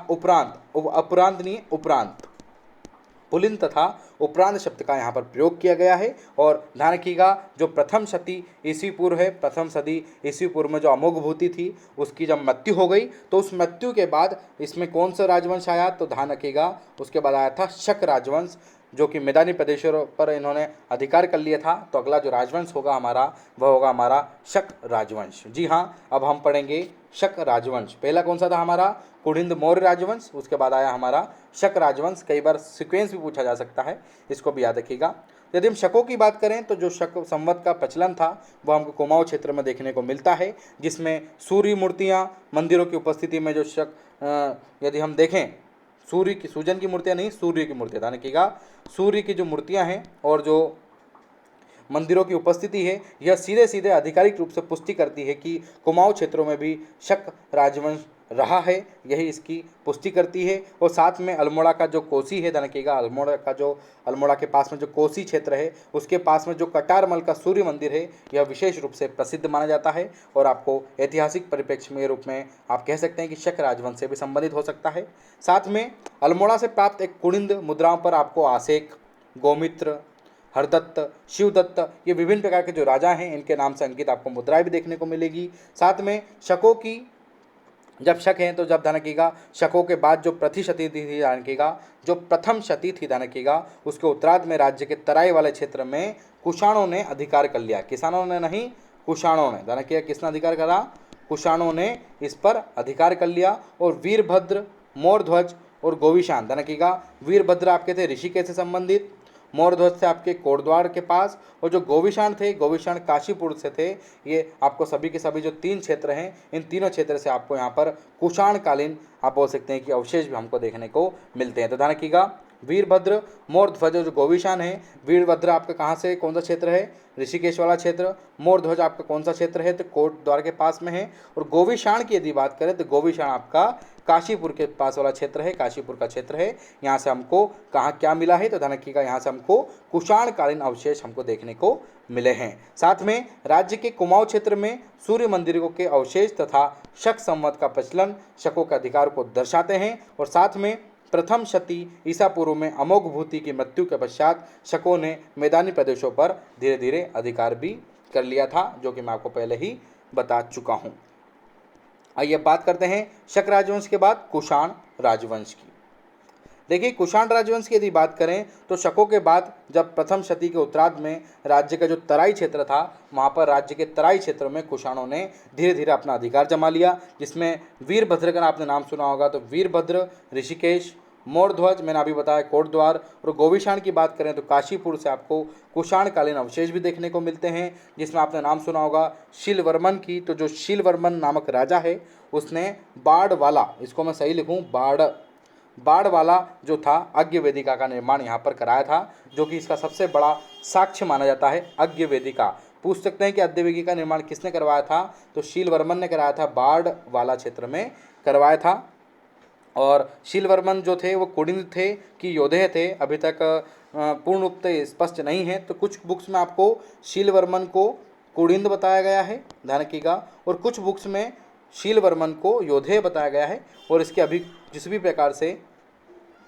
पुलिंद तथा उपरांत शब्द का यहाँ पर प्रयोग किया गया है। और ध्यान रखिएगा, जो प्रथम सदी ईस्वी पूर्व में जो अमोघभूति थी उसकी जब मृत्यु हो गई, तो उस मृत्यु के बाद इसमें कौन सा राजवंश आया, तो ध्यान रखिएगा उसके बाद आया था शक राजवंश। जो कि मैदानी प्रदेशों पर इन्होंने अधिकार कर लिया था। तो अगला जो राजवंश होगा हमारा वह होगा हमारा शक राजवंश। जी हाँ, अब हम पढ़ेंगे शक राजवंश। पहला कौन सा था हमारा? कुलिंद मौर्य राजवंश। उसके बाद आया हमारा शक राजवंश। कई बार सीक्वेंस भी पूछा जा सकता है, इसको भी याद रखिएगा। यदि हम शकों की बात करें तो जो शक संवत का प्रचलन था वह हमको कुमाऊं क्षेत्र में देखने को मिलता है, जिसमें सूर्य मूर्तियाँ मंदिरों की उपस्थिति में जो शक यदि हम देखें, सूर्य की, सूजन की मूर्तियाँ नहीं, सूर्य की मूर्तियाँ, ध्यान रखिएगा, सूर्य की जो मूर्तियाँ हैं और जो मंदिरों की उपस्थिति है, यह सीधे सीधे आधिकारिक रूप से पुष्टि करती है कि कुमाऊं क्षेत्रों में भी शक राजवंश रहा है, यही इसकी पुष्टि करती है। और साथ में अल्मोड़ा का जो कोसी है, ध्यान रखिएगा, अल्मोड़ा के पास में जो कोसी क्षेत्र है उसके पास में जो कटारमल का सूर्य मंदिर है, यह विशेष रूप से प्रसिद्ध माना जाता है और आपको ऐतिहासिक परिप्रेक्ष्य में रूप में आप कह सकते हैं कि शक राजवंश से भी संबंधित हो सकता है। साथ में अल्मोड़ा से प्राप्त एक कुलिंद मुद्राओं पर आपको आसेक, गोमित्र, हरदत्त, शिवदत्त, ये विभिन्न प्रकार के जो राजा हैं इनके नाम से अंकित आपको मुद्राएं भी देखने को मिलेगी। साथ में शकों की जब शक हैं तो जब ध्यान रखिएगा, शकों के बाद जो प्रतिशती थी, ध्यान रखिएगा, जो प्रथम शती थी, ध्यान रखिएगा, उसके उत्तरार्ध में राज्य के तराई वाले क्षेत्र में कुषाणों ने अधिकार कर लिया। किसानों ने नहीं, कुषाणों ने, ध्यान रखिएगा, किसने अधिकार करा? कुषाणों ने इस पर अधिकार कर लिया। और वीरभद्र, मोरध्वज और गोविशान, ध्यान रखिएगा, वीरभद्र आपके थे ऋषिकेश से संबंधित, मोरध्वज से आपके कोटद्वार के पास, और जो गोविशान थे, गोविशान काशीपुर से थे। ये आपको सभी के सभी जो 3 क्षेत्र हैं, इन तीनों क्षेत्र से आपको यहाँ पर कुषाण कालीन आप बोल सकते हैं कि अवशेष भी हमको देखने को मिलते हैं। तो ध्यान रखिएगा, वीरभद्र, मोरध्वज जो गोविशान है, वीरभद्र आपका कहाँ से, कौन सा क्षेत्र है? ऋषिकेश वाला क्षेत्र। मोरध्वज आपका कौन सा क्षेत्र है? तो कोटद्वार के पास में है। और गोविशान की यदि बात करें तो गोविशान आपका काशीपुर के पास वाला क्षेत्र है, काशीपुर का क्षेत्र है। यहाँ से हमको कहाँ क्या मिला है? तो ध्यान रखिएगा, यहाँ से हमको कुषाण कालीन अवशेष हमको देखने को मिले हैं। साथ में राज्य के कुमाऊं क्षेत्र में सूर्य मंदिरों के अवशेष तथा शक संवत का प्रचलन शकों के अधिकार को दर्शाते हैं। और साथ में प्रथम शती ईसा पूर्व में अमोघ भूति की मृत्यु के पश्चात शकों ने मैदानी प्रदेशों पर धीरे धीरे अधिकार भी कर लिया था, जो कि मैं आपको पहले ही बता चुका हूँ। आइए बात करते हैं शक राजवंश के बाद कुषाण राजवंश की। देखिए, कुषाण राजवंश की यदि बात करें तो शकों के बाद जब प्रथम शती के उत्तरार्ध में राज्य का जो तराई क्षेत्र था, वहाँ पर राज्य के तराई क्षेत्रों में कुषाणों ने धीरे धीरे अपना अधिकार जमा लिया, जिसमें वीरभद्र का आपने नाम सुना होगा। तो वीरभद्र, ऋषिकेश, मोरध्वज मैंने अभी बताया, कोटद्वार, और गोविशान की बात करें तो काशीपुर से आपको कुषाण कालीन अवशेष भी देखने को मिलते हैं, जिसमें आपने नाम सुना होगा शीलवर्मन की। तो जो शीलवर्मन नामक राजा है उसने बाड़वाला, इसको मैं सही लिखूं, बाड़वाला जो था, अज्ञ वेदिका का निर्माण यहाँ पर कराया था, जो कि इसका सबसे बड़ा साक्ष्य माना जाता है। अज्ञ वेदिका, पूछ सकते हैं कि अज्ञ वेदिका का निर्माण किसने करवाया था? तो शीलवर्मन ने कराया था, बाड़वाला क्षेत्र में करवाया था। और शीलवर्मन जो थे वो कुलिंद थे कि योधे थे, अभी तक पूर्ण रूप से स्पष्ट नहीं है। तो कुछ बुक्स में आपको शीलवर्मन को कुलिंद बताया गया है, ध्यान रखिएगा, और कुछ बुक्स में शीलवर्मन को योधेय बताया गया है, और इसके अभी किसी भी प्रकार से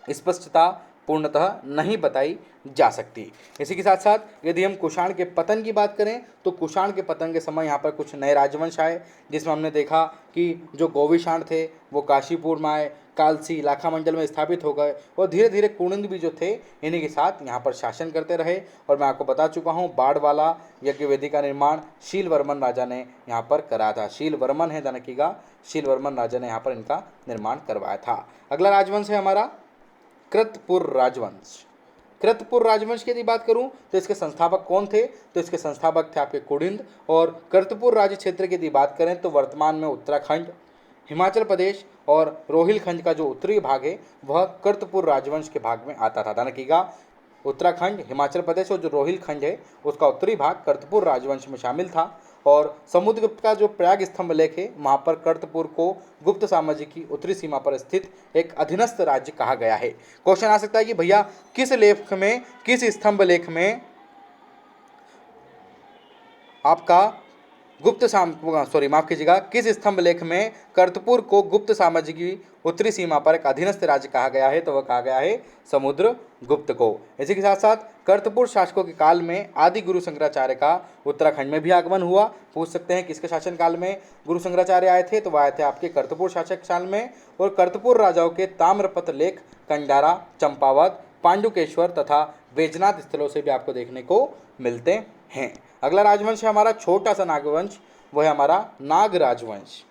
स्पष्टता पूर्णतः नहीं बताई जा सकती। इसी के साथ साथ यदि हम कुषाण के पतन की बात करें तो कुषाण के पतन के समय यहाँ पर कुछ नए राजवंश आए, जिसमें हमने देखा कि जो गोविशाण थे वो काशीपुर में आए, कालसी, लाखामंडल में स्थापित हो गए, और धीरे धीरे कुलिंद भी जो थे इन्हीं के साथ यहाँ पर शासन करते रहे। और मैं आपको बता चुका हूँ, बाड़वाला यज्ञ वेदी का निर्माण शीलवर्मन राजा ने यहाँ पर कराया था। शीलवर्मन है, ध्यान रखिएगा, शीलवर्मन राजा ने यहाँ पर इनका निर्माण करवाया था। अगला राजवंश है हमारा कृतपुर राजवंश। कृतपुर राजवंश की यदि बात करूं तो इसके संस्थापक कौन थे? तो इसके संस्थापक थे आपके कुलिंद। और कृतपुर राज्य क्षेत्र की यदि बात करें तो वर्तमान में उत्तराखंड, हिमाचल प्रदेश और रोहिलखंड का जो उत्तरी भाग है वह कृतपुर राजवंश के भाग में आता था। ध्यान रखिएगा, उत्तराखंड, हिमाचल प्रदेश और जो रोहिलखंड है उसका उत्तरी भाग कृतपुर राजवंश में शामिल था। और समुद्रगुप्त का जो प्रयाग स्तंभ लेख है वहाँ पर कृतपुर को गुप्त साम्राज्य की उत्तरी सीमा पर स्थित एक अधीनस्थ राज्य कहा गया है। क्वेश्चन आ सकता है कि भैया किस लेख में, किस स्तंभ लेख में आपका माफ कीजिएगा, किस स्तंभ लेख में कर्तपुर को गुप्त साम्राज्य की उत्तरी सीमा पर एक अधीनस्थ राज्य कहा गया है? तो वह कहा गया है समुद्रगुप्त को। इसी के साथ साथ कर्तपुर शासकों के काल में आदि गुरु शंकराचार्य का उत्तराखंड में भी आगमन हुआ। पूछ सकते हैं किसके शासन काल में गुरु शंकराचार्य आए थे? तो वह आए थे आपके कर्तपुर शासक काल में। और कर्तपुर राजाओं के ताम्रपत्र लेख कंडारा, चंपावत, पांडुकेश्वर तथा बैजनाथ स्थलों से भी आपको देखने को मिलते हैं। अगला राजवंश है हमारा छोटा सा नागवंश, वो है हमारा नाग राजवंश।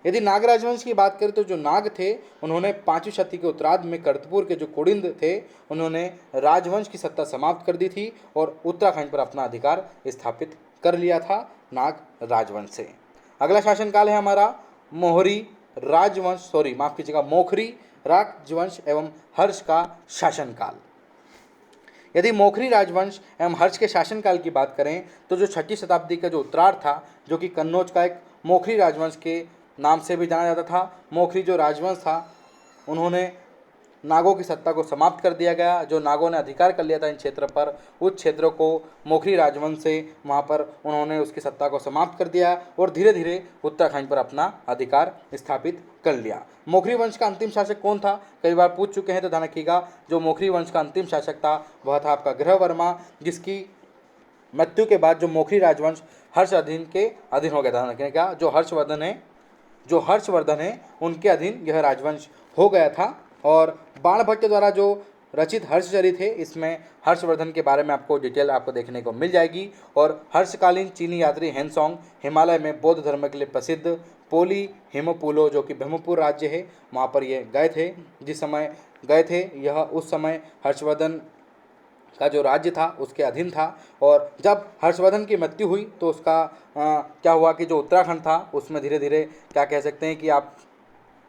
यदि नाग राजवंश की बात करें तो जो नाग थे उन्होंने 5वीं शती के उत्तरार्ध में कर्तपुर के जो कुड़िंद थे उन्होंने राजवंश की सत्ता समाप्त कर दी थी और उत्तराखंड पर अपना अधिकार स्थापित कर लिया था नाग राजवंश से। अगला शासनकाल है हमारा मोहरी राजवंश, माफ कीजिएगा, मोखरी राजवंश एवं हर्ष का शासनकाल। यदि मोखरी राजवंश एवं हर्ष के शासनकाल की बात करें तो जो 6वीं शताब्दी का जो उत्तरार्ध था, जो कि कन्नौज का एक मोखरी राजवंश के नाम से भी जाना जाता था, मोखरी जो राजवंश था उन्होंने नागों की सत्ता को समाप्त कर दिया गया। जो नागों ने अधिकार कर लिया था इन क्षेत्र पर, उस क्षेत्रों को मोखरी राजवंश से वहाँ पर उन्होंने उसकी सत्ता को समाप्त कर दिया और धीरे धीरे उत्तराखंड पर अपना अधिकार स्थापित कर लिया। मोखरी वंश का अंतिम शासक कौन था, कई बार पूछ चुके हैं, तो ध्यान रखिएगा, जो मोखरी वंश का अंतिम शासक था वह था आपका ग्रहवर्मा, जिसकी मृत्यु के बाद जो मोखरी राजवंश हर्षवर्धन के अधीन हो गया था। ध्यान रखिएगा, जो हर्षवर्धन है उनके अधीन यह राजवंश हो गया था। और बाणभट्ट द्वारा जो रचित हर्षचरित है, इसमें हर्षवर्धन के बारे में आपको डिटेल आपको देखने को मिल जाएगी। और हर्षकालीन चीनी यात्री हेनसोंग हिमालय में बौद्ध धर्म के लिए प्रसिद्ध पोली हिमपुलो, जो कि ब्रह्मपुर राज्य है, वहाँ पर ये गए थे। जिस समय गए थे यह उस समय हर्षवर्धन का जो राज्य था उसके अधीन था। और जब हर्षवर्धन की मृत्यु हुई तो उसका क्या हुआ कि जो उत्तराखंड था उसमें धीरे धीरे क्या कह सकते हैं कि आप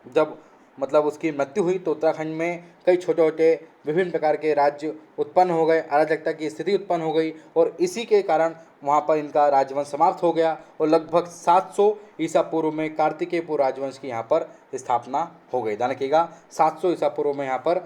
जब मतलब उसकी मृत्यु हुई तो उत्तराखंड में कई छोटे छोटे विभिन्न प्रकार के राज्य उत्पन्न हो गए, अराजकता की स्थिति उत्पन्न हो गई और इसी के कारण वहाँ पर इनका राजवंश समाप्त हो गया। और लगभग 700 ईसा पूर्व में कार्तिकेयपुर राजवंश की यहाँ पर स्थापना हो गई। ध्यान रखिएगा, 700 ईसा पूर्व में यहाँ पर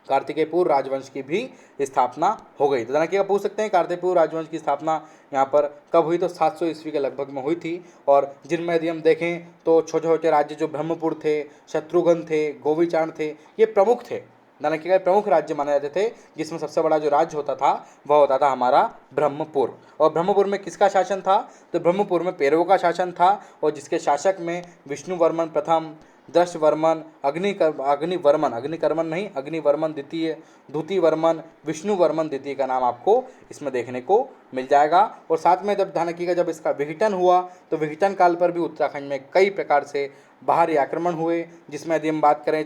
कार्तिकेयपुर राजवंश की भी स्थापना हो गई। तो जानकिएगा, पूछ सकते हैं कार्तिकेयपुर राजवंश की स्थापना यहाँ पर कब हुई, तो 700 ईस्वी के लगभग में हुई थी। और जिनमें यदि हम देखें तो छोटे छोटे राज्य जो ब्रह्मपुर थे, शत्रुघ्न थे, गोवीचाण थे, ये प्रमुख थे। जानकिएगा, प्रमुख राज्य माने जाते थे, जिसमें सबसे बड़ा जो राज्य होता था वह होता था हमारा ब्रह्मपुर। और ब्रह्मपुर में किसका शासन था, तो ब्रह्मपुर में पेरवों का शासन था और जिसके शासक में विष्णुवर्मन प्रथम, दशवर्मन, अग्निवर्मन द्वितीय, द्वितीयवर्मन, विष्णुवर्मन द्वितीय का नाम आपको इसमें देखने को मिल जाएगा। और साथ में जब ध्यान रखिएगा, जब इसका विघटन हुआ तो विघटन काल पर भी उत्तराखंड में कई प्रकार से बाहरी आक्रमण हुए, जिसमें यदि हम बात करें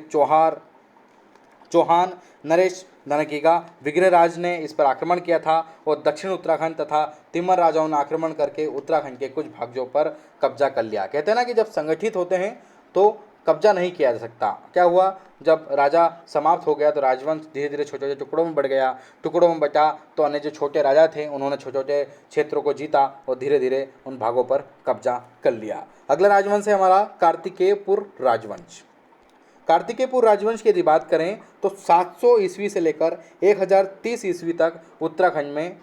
चौहान नरेश धनकीगा विग्रहराज ने इस पर आक्रमण किया था और दक्षिण उत्तराखंड तथा तिम्मर राजाओं ने आक्रमण करके उत्तराखंड के कुछ भागों पर कब्जा कर लिया। कहते हैं ना कि जब संगठित होते हैं तो कब्जा नहीं किया जा सकता। क्या हुआ, जब राजा समाप्त हो गया तो राजवंश धीरे धीरे छोटे छोटे टुकड़ों में बढ़ गया, टुकड़ों में बटा तो अन्य जो छोटे राजा थे उन्होंने छोटे छोटे क्षेत्रों को जीता और धीरे धीरे उन भागों पर कब्जा कर लिया। अगला राजवंश है हमारा कार्तिकेयपुर राजवंश। कार्तिकेयपुर राजवंश की यदि बात करें तो 700 ईस्वी से लेकर 1030 ईस्वी तक उत्तराखंड में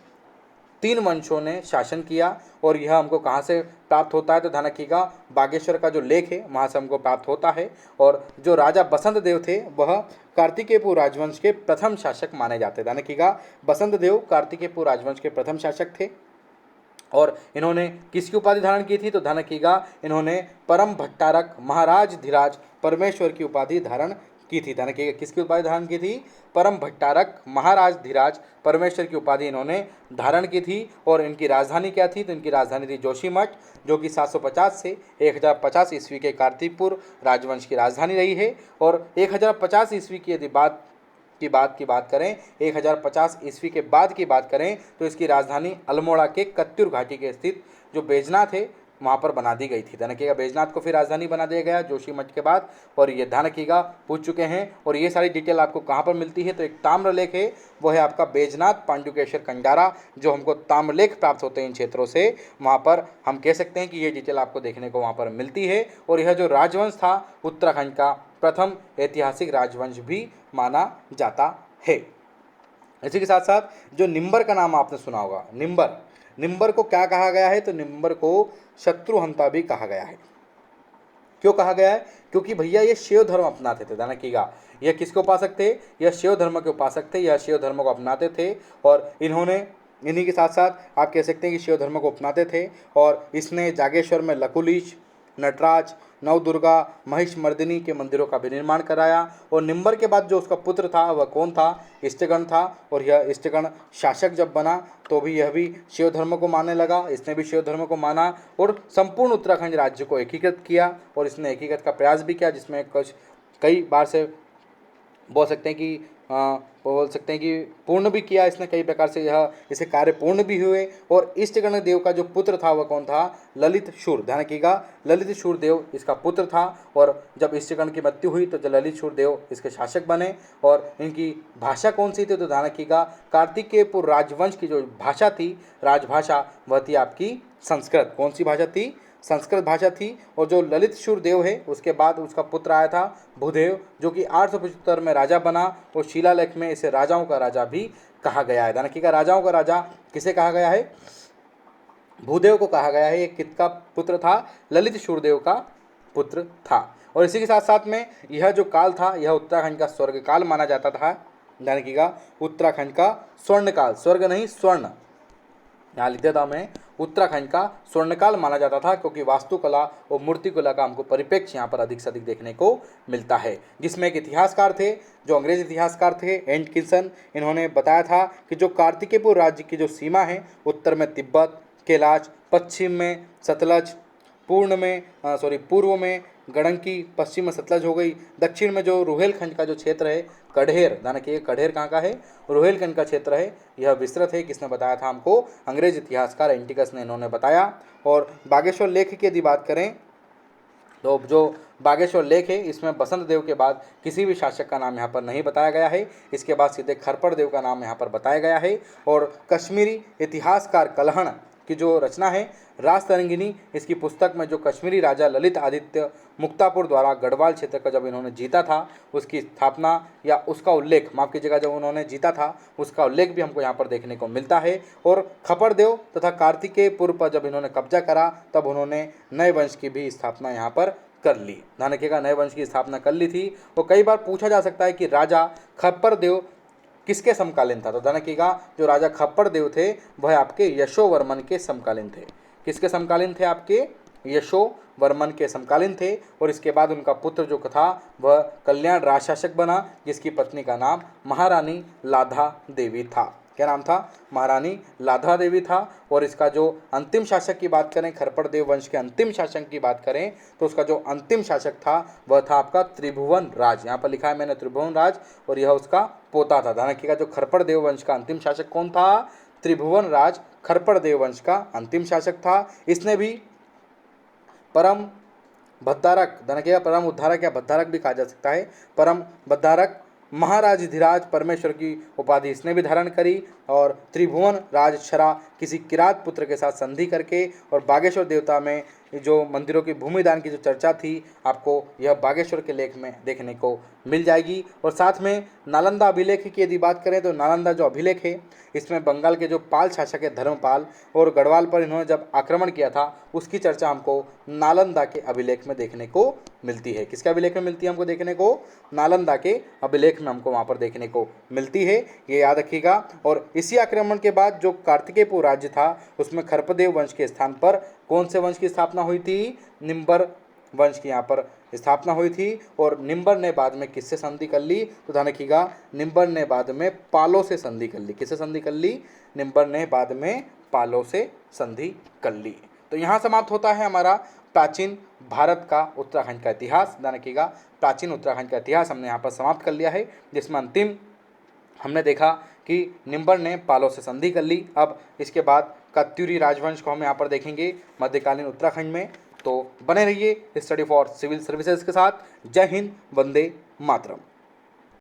3 वंशों ने शासन किया। और यह हमको कहाँ से प्राप्त होता है, तो ध्यान रखिएगा, बागेश्वर का जो लेख है वहाँ से हमको प्राप्त होता है। और जो राजा बसंत देव थे वह कार्तिकेयपुर राजवंश के प्रथम शासक माने जाते हैं। ध्यान रखिएगा, बसंत देव कार्तिकेयपुर राजवंश के प्रथम शासक थे। और इन्होंने किसकी उपाधि धारण की थी, तो ध्यान रखिएगा, इन्होंने परम भट्टारक महाराज धीराज परमेश्वर की उपाधि धारण की थी। ध्यान रखिएगा, किसकी उपाधि धारण की थी, परम भट्टारक महाराज धीराज परमेश्वर की उपाधि इन्होंने धारण की थी। और इनकी राजधानी क्या थी, तो इनकी राजधानी थी जोशीमठ, जो कि 750 से 1050 ईस्वी के कार्तिकपुर राजवंश की राजधानी रही है। और 1050 ईस्वी की यदि बात करें 1050 ईस्वी के बाद की बात करें तो इसकी राजधानी अल्मोड़ा के कत्यूर घाटी के स्थित जो बैजनाथ है वहाँ पर बना दी गई थी। ध्यान रखिएगा, बैजनाथ को फिर राजधानी बना दिया गया जोशीमठ के बाद। और ये ध्यान रखिएगा, पूछ चुके हैं। और ये सारी डिटेल आपको कहाँ पर मिलती है, तो एक ताम्रलेख है, वो है आपका बैजनाथ पांडुकेश्वर कंडारा, जो हमको ताम्रलेख प्राप्त होते हैं इन क्षेत्रों से, वहाँ पर हम कह सकते हैं कि ये डिटेल आपको देखने को वहाँ पर मिलती है। और यह जो राजवंश था उत्तराखंड का प्रथम ऐतिहासिक राजवंश भी माना जाता है। इसी के साथ साथ जो निम्बर का नाम आपने सुना होगा, निम्बर को क्या कहा गया है, तो निम्बर को शत्रुहंता भी कहा गया है। क्यों कहा गया है, क्योंकि भैया ये शैव धर्म अपनाते थे। ध्यान रखिएगा, यह किसके उपासक थे, यह शैव धर्म के उपासक थे, यह शैव धर्म को अपनाते थे। और इन्हीं के साथ साथ आप कह सकते हैं कि शैव धर्म को अपनाते थे। और इसने जागेश्वर में लकुलिश, नटराज, नवदुर्गा, महिषमर्दिनी के मंदिरों का भी निर्माण कराया। और निम्बर के बाद जो उसका पुत्र था वह कौन था? इष्टगण था। और यह इष्टगण शासक जब बना तो भी यह भी शिव धर्म को मानने लगा, इसने भी शिव धर्म को माना और संपूर्ण उत्तराखंड राज्य को एकीकृत किया। और इसने एकीकृत का प्रयास भी किया, जिसमें कुछ कई बार से बोल सकते हैं कि पूर्ण भी किया इसने, कई प्रकार से यह इसे कार्य पूर्ण भी हुए। और इष्टगण देव का जो पुत्र था वह कौन था? ललित शूर। ध्यान रखिएगा, ललित शूर देव इसका पुत्र था। और जब इष्टगण की मृत्यु हुई तो जो ललित शूर देव इसके शासक बने। और इनकी भाषा कौन सी थी? तो ध्यान रखिएगा, कार्तिकेयपुर राजवंश की जो भाषा थी, राजभाषा, वह थी आपकी संस्कृत। कौन सी भाषा थी? संस्कृत भाषा थी। और जो ललित शूर देव है उसके बाद उसका पुत्र आया था भूदेव, जो कि 875 में राजा बना। और शिलालेख में इसे राजाओं का राजा भी कहा गया है। ध्यान रखिएगा, राजाओं का राजा किसे कहा गया है? भूदेव को कहा गया है। ये किसका पुत्र था? ललित शूरदेव का पुत्र था। और इसी के साथ साथ में यह जो काल था यह उत्तराखंड का स्वर्ग काल माना जाता था। ध्यान रखिएगा, उत्तराखंड का स्वर्ण काल, स्वर्ग नहीं स्वर्ण, यहाँ लिख देता मैं, उत्तराखंड का स्वर्णकाल माना जाता था, क्योंकि वास्तुकला और मूर्तिकला का हमको परिप्रेक्ष्य यहाँ पर अधिक से अधिक देखने को मिलता है। जिसमें एक इतिहासकार थे, जो अंग्रेज इतिहासकार थे एटकिंसन, इन्होंने बताया था कि जो कार्तिकेयपुर राज्य की जो सीमा है, उत्तर में तिब्बत, कैलाश, पश्चिम में सतलज, पूर्व में गंडकी, पश्चिम में सतलज हो गई, दक्षिण में जो रुहेलखंड का जो क्षेत्र है, कढ़ेर, ध्यान रखिए कढ़ेर कहाँ का है? रुहेलखंड का क्षेत्र है, यह विस्तृत है। किसने बताया था हमको? अंग्रेज इतिहासकार एंटिकस ने इन्होंने बताया। और बागेश्वर लेख की यदि बात करें तो जो बागेश्वर लेख है इसमें बसंत देव के बाद किसी भी शासक का नाम यहाँ पर नहीं बताया गया है। इसके बाद सीधे खरपड़ देव का नाम यहाँ पर बताया गया है। और कश्मीरी इतिहासकार कलहण की जो रचना है राज तरंगिनी, इसकी पुस्तक में जो कश्मीरी राजा ललित आदित्य मुक्तापुर द्वारा गढ़वाल क्षेत्र का जब इन्होंने जीता था उसकी स्थापना या उसका उल्लेख, माफ कीजिएगा, जब उन्होंने जीता था उसका उल्लेख भी हमको यहाँ पर देखने को मिलता है। और खपड़देव तथा कार्तिकेयपुर पर जब इन्होंने कब्जा करा तब उन्होंने नए वंश की भी स्थापना यहाँ पर कर ली। ध्यान रखिएगा, नए वंश की स्थापना कर ली थी। और कई बार पूछा जा सकता है कि राजा खप्परदेव किसके समकालीन था? तो ध्यान रखिएगा, जो राजा खप्परदेव थे वह आपके यशोवर्मन के समकालीन थे। किसके समकालीन थे? आपके यशोवर्मन के समकालीन थे। और इसके बाद उनका पुत्र जो था वह कल्याण राज शासक बना, जिसकी पत्नी का नाम महारानी लाधा देवी था। क्या नाम था? महारानी लाधा देवी था। और इसका जो अंतिम शासक की बात करें, खरपड़देव वंश के अंतिम शासक की बात करें तो उसका जो अंतिम शासक था वह था आपका त्रिभुवन राज। यहाँ पर लिखा है मैंने त्रिभुवन राज, और यह उसका पोता था। ध्यान रखिएगा, जो खरपड़देव वंश का अंतिम शासक कौन था? त्रिभुवन राज खरपड़देव वंश का अंतिम शासक था। इसने भी परम भद्दारक, ध्यान रखिएगा, परम उद्धारक या भद्दारक भी कहा जा सकता है, परम भद्दारक महाराजधिराज परमेश्वर की उपाधि इसने भी धारण करी। और त्रिभुवन राज छरा किसी किरात पुत्र के साथ संधि करके, और बागेश्वर देवता में जो मंदिरों की भूमिदान की जो चर्चा थी आपको यह बागेश्वर के लेख में देखने को मिल जाएगी। और साथ में नालंदा अभिलेख की यदि बात करें तो नालंदा जो अभिलेख है इसमें बंगाल के जो पाल शासक है धर्मपाल, और गढ़वाल पर इन्होंने जब आक्रमण किया था उसकी चर्चा हमको नालंदा के अभिलेख में देखने को मिलती है। किसके अभिलेख में मिलती है हमको देखने को? नालंदा के अभिलेख में हमको वहाँ पर देखने को मिलती है, ये याद रखिएगा। और इसी आक्रमण के बाद जो कार्तिकेयपुर राज्य था उसमें खरपदेव वंश के स्थान पर कौन से वंश की स्थापना हुई थी? निम्बर वंश की यहाँ पर स्थापना हुई थी। और निम्बर ने बाद में किससे संधि कर ली? तो ध्यान रखिएगा, निम्बर ने बाद में पालों से संधि कर ली। किससे संधि कर ली? निम्बर ने बाद में पालों से संधि कर ली। तो यहाँ समाप्त होता है हमारा प्राचीन भारत का उत्तराखंड का इतिहास। ध्यान रखिएगा, प्राचीन उत्तराखंड का इतिहास हमने यहाँ पर समाप्त कर लिया है, जिसमें अंतिम हमने देखा कि निम्बर ने पालों से संधि कर ली। अब इसके बाद कत्यूरी राजवंश को हम यहाँ पर देखेंगे मध्यकालीन उत्तराखंड में। तो बने रहिए स्टडी फॉर सिविल सर्विसेज के साथ। जय हिंद, वंदे मातरम।